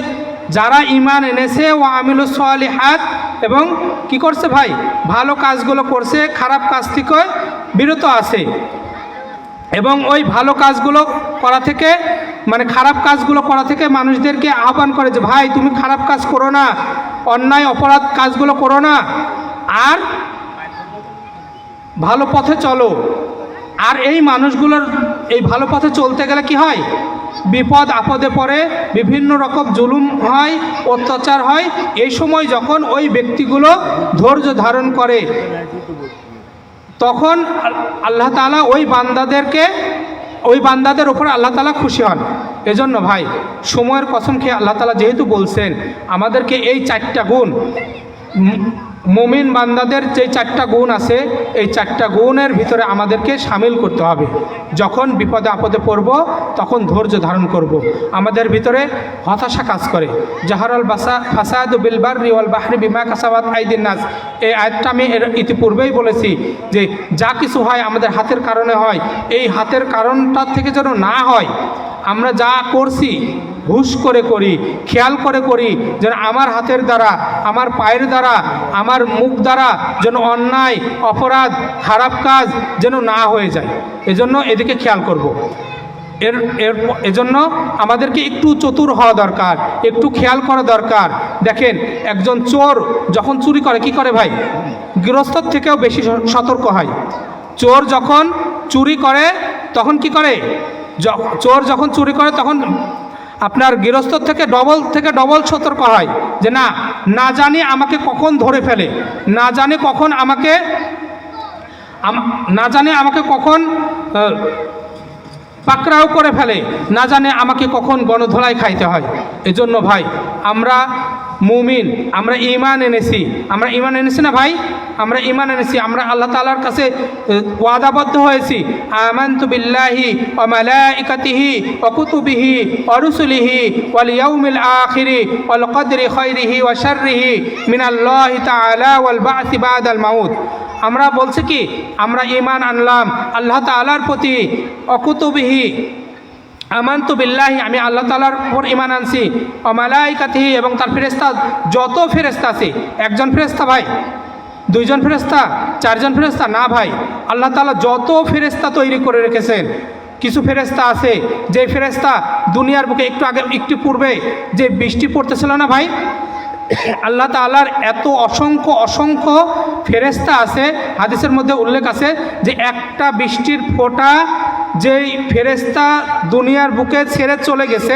যারা ঈমান এনেছে, ওয়া আমিলুস সালিহাত, এবং কি করছে ভাই? ভালো কাজগুলো করছে, খারাপ কাজ থেকে বিরত আছে, এবং ওই ভালো কাজগুলো করা থেকে, মানে খারাপ কাজগুলো করা থেকে মানুষদেরকে আহ্বান করে যে ভাই তুমি খারাপ কাজ করো না, অন্যায় অপরাধ কাজগুলো করো না, আর ভালো পথে চলো। আর এই মানুষগুলোর এই ভালো পথে চলতে গেলে কি হয়? বিপদ আপদে পড়ে, বিভিন্ন রকম জুলুম হয়, অত্যাচার হয়। এই সময় যখন ওই ব্যক্তিগুলো ধৈর্য ধারণ করে, তখন আল্লাহ তাআলা ওই বান্দাদের ওপর আল্লাহ তাআলা খুশি হন। এজন্য ভাই সময়ের কসম খেয়ে আল্লাহ তাআলা যেহেতু বলছেন, আমাদেরকে এই 4টা গুণ, মুমিন বান্দাদের যে 4টা গুণ আছে, এই 4টা গুণের ভিতরে আমাদেরকে শামিল করতে হবে। যখন বিপদে আপদে পড়ব তখন ধৈর্য ধারণ করব। আমাদের ভিতরে হতাশা কাজ করে, জাহারাল ফাসাদু বিল বাররি ওয়াল বাহরি বিমা কাসাবাত আইদিন নাস, এই আয়াতটা আমি ইতিপূর্বেই বলেছি যে যা কিছু হয় আমাদের হাতের কারণে হয়, এই হাতের কারণটার থেকে যেন না হয়। আমরা যা করছি হুশ করে করি, খেয়াল করে করি, যেন আমার হাতের দ্বারা, আমার পায়ের দ্বারা, আমার মুখ দ্বারা যেন অন্যায় অপরাধ খারাপ কাজ যেন না হয়ে যায়। এজন্য এদিকে খেয়াল করব। এজন্য আমাদেরকে একটু চতুর হওয়া দরকার, একটু খেয়াল করা দরকার। দেখেন, একজন চোর যখন চুরি করে কি করে ভাই? গৃহস্থর থেকেও বেশি সতর্ক হয়। চোর যখন চুরি করে তখন কি করে? চোর যখন চুরি করে তখন আপনার গৃহস্থর থেকে ডবল সতর্ক হয় যে না জানি আমাকে কখন ধরে ফেলে, না জানি আমাকে কখন পাকড়াও করে ফেলে, না জানে আমাকে কখন গণধোলাই খাইতে হয়। এজন্য ভাই আমরা মুমিন, আমরা ঈমান এনেছি না ভাই? আমরা ঈমান এনেছি, আমরা আল্লাহ তাআলার কাছে ওয়াদাবদ্ধ হয়েছি। আমানতু বিল্লাহি ওয়া মালাইকাতিহি ওয়া কুতুবিহি ওয়া রুসুলিহি ওয়াল ইয়াউমিল আখিরি ওয়াল কদরি খাইরিহি ওয়া শাররিহি মিনাল্লাহি তাআলা ওয়াল বা'সি বাদাল মাউত। আমরা বলছি কি, আমরা ঈমান আনলাম আল্লাহ তাআলার প্রতি, অকুতুবিহি আমানতু বিল্লাহি, আমি আল্লাহ তাআলার উপর ঈমান আনছি, ও মালাইকাতিহি, এবং তার ফেরেশতা, যত ফেরেশতা আছে। একজন ফেরেশতা ভাই, দুইজন ফেরেশতা, চারজন ফেরেশতা না ভাই, আল্লাহ তাআলা যত ফেরেশতা তৈরি করে রেখেছেন। কিছু ফেরেশতা আছে যে ফেরেশতা দুনিয়ার বুকে একটু পূর্বে যে বৃষ্টি পড়তেছিল না ভাই, আল্লাহ তাআলার এত অসংখ্য ফেরেশতা আছে। হাদিসের মধ্যে উল্লেখ আছে যে একটা বৃষ্টির ফোঁটা যেই ফেরেশতা দুনিয়ার বুকে ছেড়ে চলে গেছে,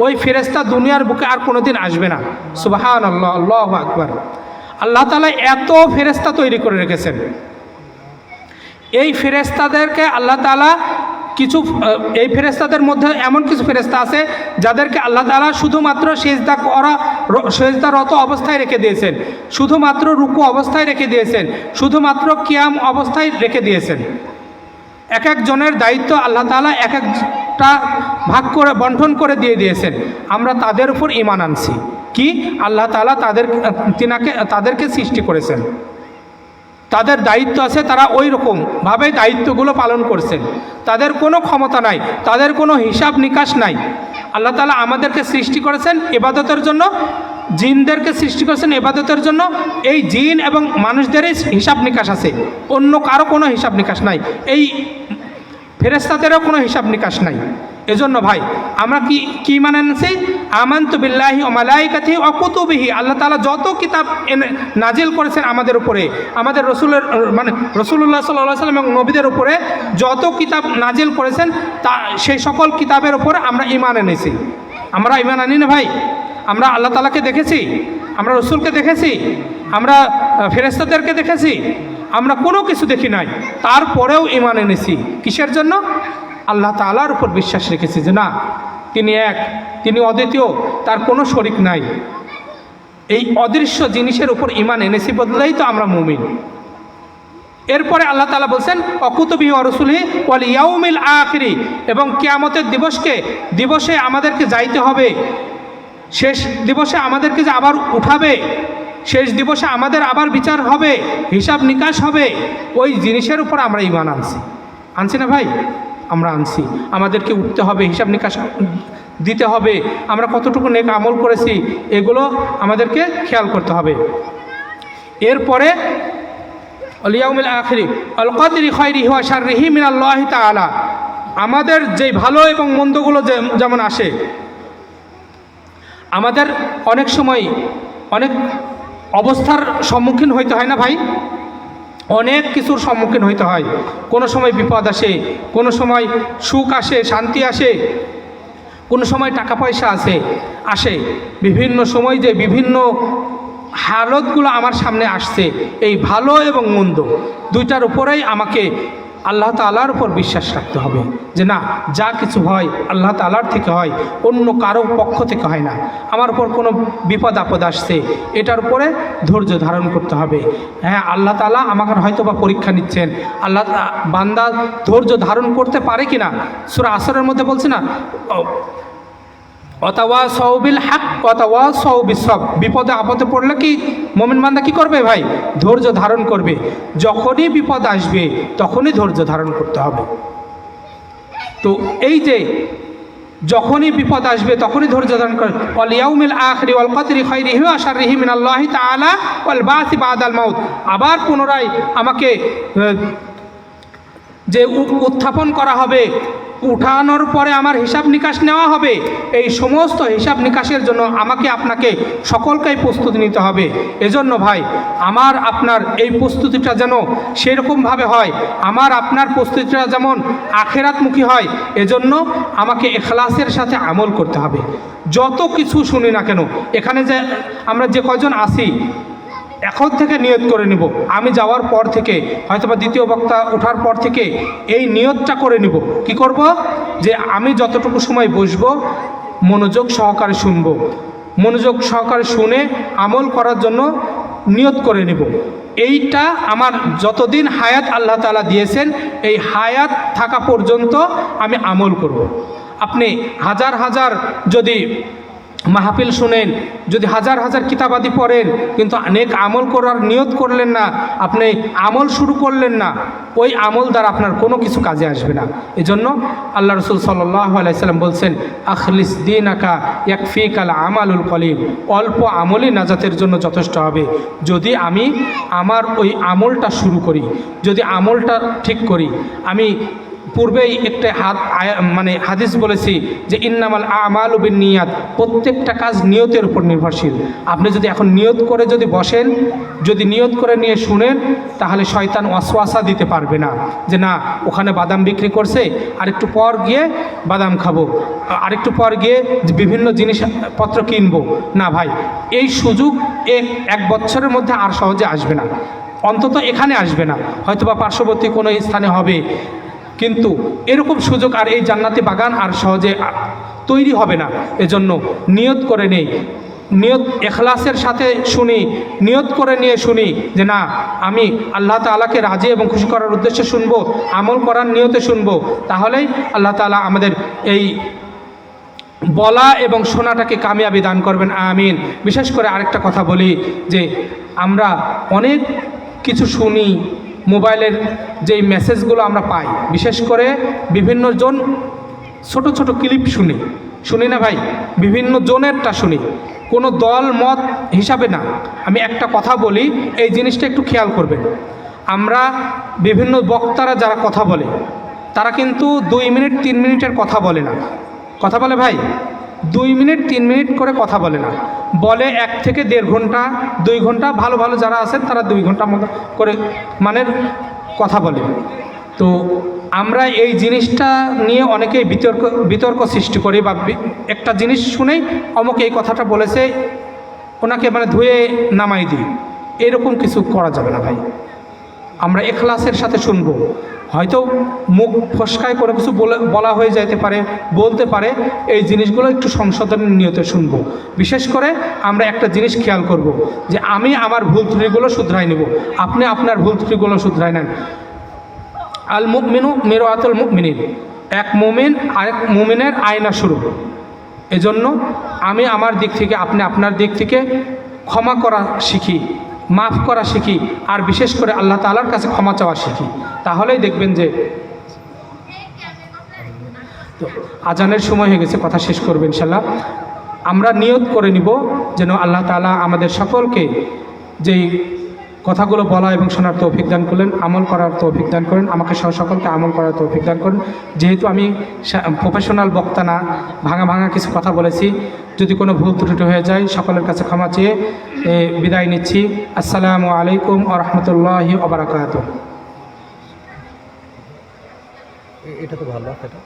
ওই ফেরেশতা দুনিয়ার বুকে আর কোনোদিন আসবে না। সুবহানাল্লাহ, আল্লাহু আকবার। আল্লাহ তাআলা এত ফেরেশতা তৈরি করে রেখেছেন। এই ফেরেশতাদেরকে আল্লাহ তাআলা এই ফেরেশতাদের মধ্যে এমন কিছু ফেরেশতা আছে যাদেরকে আল্লাহ তাআলা শুধুমাত্র সেজদারত অবস্থায় রেখে দিয়েছেন, শুধুমাত্র রুকু অবস্থায় রেখে দিয়েছেন, শুধুমাত্র কিয়াম অবস্থায় রেখে দিয়েছেন। এক একজনের দায়িত্ব আল্লাহ তাআলা এক একটা ভাগ করে বন্টন করে দিয়ে দিয়েছেন। আমরা তাদের উপর ঈমান আনছি কি, আল্লাহ তাআলা তাদেরকে সৃষ্টি করেছেন, তাদের দায়িত্ব আছে, তারা ওই রকমভাবে দায়িত্বগুলো পালন করছেন। তাদের কোনো ক্ষমতা নাই, তাদের কোনো হিসাব নিকাশ নাই। আল্লাহ তাআলা আমাদেরকে সৃষ্টি করেছেন ইবাদতের জন্য, জিনদেরকে সৃষ্টি করেছেন ইবাদতের জন্য। এই জিন এবং মানুষদেরই হিসাব নিকাশ আছে, অন্য কারো কোনো হিসাব নিকাশ নাই, এই ফেরেশতাদেরও কোনো হিসাব নিকাশ নাই। এজন্য ভাই আমরা কি মানে আনছি? আমানতু বিল্লাহি ওয়া মালাইকাতিহি ওয়া কুতুবিহি, আল্লাহ তাআলা যত কিতাব নাজিল করেছেন আমাদের উপরে, আমাদের রাসূলুল্লাহ সাল্লাল্লাহু আলাইহি ওয়াসাল্লাম এবং নবীদের উপরে যত কিতাব নাজিল করেছেন সেই সকল কিতাবের উপরে আমরা ঈমান এনেছি। আমরা ঈমান আনি না ভাই? আমরা আল্লাহ তাআলাকে দেখেছি, আমরা রসুলকে দেখেছি, আমরা ফেরেশতাদেরকে দেখেছি, আমরা কোনো কিছু দেখি নাই, তারপরেও ঈমান এনেছি। কিসের জন্য? আল্লাহ তাআলার উপর বিশ্বাস রেখেছি যে না, তিনি এক, তিনি অদ্বিতীয়, তার কোনো শরিক নাই। এই অদৃশ্য জিনিসের উপর ঈমান এনেছি বদলেই তো আমরা মুমিন। এরপরে আল্লাহ তাআলা বলছেন অকুতুবিহি ওয়া রুসুলিহি ওয়াল ইয়াউমিল আখিরি, এবং কিয়ামতের দিবসে আমাদেরকে যাইতে হবে, শেষ দিবসে আমাদেরকে যে আবার উঠাবে, শেষ দিবসে আমাদের আবার বিচার হবে, হিসাব নিকাশ হবে, ওই জিনিসের উপর আমরা ঈমান আনছি না ভাই? আমরা আনছি। আমাদেরকে উঠতে হবে, হিসাব নিকাশ দিতে হবে, আমরা কতটুকু নেক আমল করেছি এগুলো আমাদেরকে খেয়াল করতে হবে। এরপরে ওয়াল ইয়াউমিল আখিরি ওয়াল কদরি খাইরিহি ওয়া শাররিহি মিনাল্লাহি তাআলা, আমাদের যে ভালো এবং মন্দগুলো যেমন আসে, আমাদের অনেক সময় অনেক অবস্থার সম্মুখীন হইতে হয় না ভাই? অনেক কিছুর সম্মুখীন হইতে হয়। কোনো সময় বিপদ আসে, কোনো সময় সুখ আসে, শান্তি আসে, কোনো সময় টাকা পয়সা আসে। বিভিন্ন সময় যে বিভিন্ন হালতগুলো আমার সামনে আসছে, এই ভালো এবং মন্দ দুইটার উপরেই আমাকে আল্লাহ তাআলার উপর বিশ্বাস রাখতে হবে যে না, যা কিছু হয় আল্লাহ তাআলার থেকে হয়, অন্য কারো পক্ষ থেকে হয় না। আমার উপর কোনো বিপদ আপদ আসছে, এটার উপরে ধৈর্য ধারণ করতে হবে। হ্যাঁ, আল্লাহ তাআলা আমাকে হয়তো বা পরীক্ষা নিচ্ছেন, আল্লাহ বান্দা ধৈর্য ধারণ করতে পারে কিনা। সূরা আসরের মধ্যে বলছে না, ওয়াতাওয়াসাউ বিল হক ওয়াতাওয়াসাউ বিসসবর, বিপদে আপদে পড়লে কি মুমিন বান্দা কি করবে ভাই? ধৈর্য ধারণ করবে। যখনই বিপদ আসবে তখনই ধৈর্য ধারণ করতে হবে। তো এই যে যখনই বিপদ আসবে তখনই ধৈর্য ধারণ করে। ওয়াল ইয়াউমিল আখিরি ওয়াল কদরি খাইরিহি ওয়া শাররিহি মিনাল্লাহি তাআলা ওয়াল বা'সি বাদাল মাউত, আবার পুনরায় আমাকে যে উত্থাপন করা হবে, উঠানোর পরে আমার হিসাব নিকাশ নেওয়া হবে, এই সমস্ত হিসাব নিকাশের জন্য আমাকে আপনাকে সকলকেই প্রস্তুতি নিতে হবে। এজন্য ভাই আমার আপনার এই প্রস্তুতিটা যেন সেরকমভাবে হয়, আমার আপনার প্রস্তুতিটা যেমন আখেরাতমুখী হয়, এজন্য আমাকে ইখলাসের সাথে আমল করতে হবে। যত কিছু শুনি না কেন, এখানে যে আমরা যে কয়জন আসি, এখন থেকে নিয়ত করে নিব, আমি যাওয়ার পর থেকে হয়তোবা দ্বিতীয় বক্তা ওঠার পর থেকে এই নিয়তটা করে নিব। কি করব? যে আমি যতটুকু সময় বসবো মনোযোগ সহকারে শুনব, মনোযোগ সহকারে শুনে আমল করার জন্য নিয়ত করে নিব। এইটা আমার যতদিন হায়াত আল্লাহ তাআলা দিয়েছেন, এই হায়াত থাকা পর্যন্ত আমি আমল করব। আপনি হাজার হাজার যদি মাহফিল শুনেন, যদি হাজার হাজার কিতাবাদি পড়েন, কিন্তু অনেক আমল করার নিয়ত করলেন না, আপনি আমল শুরু করলেন না, ওই আমল দ্বারা আপনার কোনো কিছু কাজে আসবে না। এজন্য আল্লাহ রসুল সাল্লাল্লাহু আলাইহি সাল্লাম বলছেন, আখলিস দীনাকা ইয়াকফিকাল আমালুল কলিল, অল্প আমলই নাজাতের জন্য যথেষ্ট হবে। যদি আমি আমার ওই আমলটা শুরু করি, যদি আমলটা ঠিক করি, আমি পূর্বেই একটা হাদিস বলেছি যে ইন্নামাল আমালু বিন্নিয়াত, প্রত্যেকটা কাজ নিয়তের উপর নির্ভরশীল। আপনি যদি এখন নিয়ত করে যদি বসেন, যদি নিয়ত করে নিয়ে শুনেন, তাহলে শয়তান ওয়াসওয়াসা দিতে পারবে না যে না ওখানে বাদাম বিক্রি করছে, আরেকটু পর গিয়ে বাদাম খাবো, আরেকটু পর গিয়ে বিভিন্ন জিনিসপত্র কিনবো। না ভাই, এই সুযোগ এক বছরের মধ্যে আর সহজে আসবে না, অন্তত এখানে আসবে না, হয়তোবা পার্শ্ববর্তী কোনো স্থানে হবে, কিন্তু এরকম সুযোগ আর এই জান্নাতি বাগান আর সহজে তৈরি হবে না। এজন্য নিয়ত করে নেই, নিয়ত ইখলাসের সাথে শুনি, নিয়ত করে নিয়ে শুনি যে না আমি আল্লাহ তাআলাকে রাজি এবং খুশি করার উদ্দেশ্যে শুনবো, আমল করার নিয়তে শুনবো, তাহলেই আল্লাহ তাআলা আমাদের এই বলা এবং শোনাটাকে কামিয়াবি দান করবেন, আমিন। বিশেষ করে আরেকটা কথা বলি যে আমরা অনেক কিছু শুনি, মোবাইলের যেই মেসেজগুলো আমরা পাই, বিশেষ করে বিভিন্ন জন ছোট ছোট ক্লিপ শুনি না ভাই, বিভিন্ন জনেরটা শুনি, কোনো দল মত হিসাবে না। আমি একটা কথা বলি, এই জিনিসটা একটু খেয়াল করবেন। আমরা বিভিন্ন বক্তারা যারা কথা বলে, তারা কিন্তু 2 মিনিট 3 মিনিটের কথা বলে না। কথা বলে ভাই, 2 মিনিট 3 মিনিট করে কথা বলে না, বলে 1 থেকে 1.5 ঘন্টা 2 ঘন্টা, ভালো ভালো যারা আছেন তারা 2 ঘন্টার মতো করে মানের কথা বলে। তো আমরা এই জিনিসটা নিয়ে অনেকেই বিতর্ক সৃষ্টি করি, বা একটা জিনিস শুনেই অমুক এই কথাটা বলেছে, ওনাকে ধুয়ে নামাই দিই, এরকম কিছু করা যাবে না ভাই। আমরা ইখলাসের সাথে শুনবো, হয়তো মুখ ফসকায় কোনো কিছু বলা হয়ে যেতে পারে, বলতে পারে, এই জিনিসগুলো একটু সংশোধনের নিয়তে শুনবো। বিশেষ করে আমরা একটা জিনিস খেয়াল করব যে আমি আমার ভুল ত্রুটিগুলো শুধরাই নেব, আপনি আপনার ভুল ত্রুটিগুলো শুধরাই নেন। আল মুমিনু মিরআতুল মুমিনিন, এক মুমিন আরেক মুমিনের আয়না স্বরূপ। এজন্য আমি আমার দিক থেকে, আপনি আপনার দিক থেকে ক্ষমা করা শিখি, মাফ করা শিখি, আর বিশেষ করে আল্লাহ তাআলার কাছে ক্ষমা চাওয়া শিখি, তাহলেই দেখবেন যে তো আজানের সময় হয়ে গেছে, কথা শেষ করবেন ইনশাল্লাহ। আমরা নিয়ত করে নিব যেন আল্লাহ তাআলা আমাদের সকলকে যেই কথাগুলো বলা এবং শোনার তৌফিক দান করলেন, আমল করার তৌফিক দান করেন, আমাকে সহ সকলকে আমল করার তৌফিক দান করেন। যেহেতু আমি প্রফেশনাল বক্তা না, ভাঙা কিছু কথা বলেছি, যদি কোনো ভুল ত্রুটি হয়ে যায় সকলের কাছে ক্ষমা চেয়ে বিদায় নিচ্ছি। আসসালামু আলাইকুম ওয়া রাহমাতুল্লাহি ওয়া বারাকাতুহু। এটা তো ভালো, এটা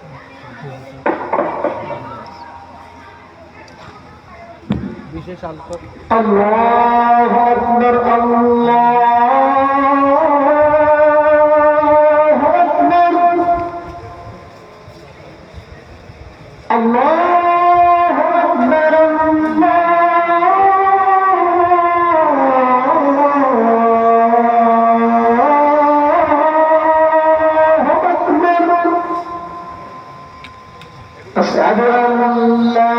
বিশেষ আল্লাহু আকবার, আল্লাহু আকবার, আল্লাহু আকবার, আশহাদু আল্লা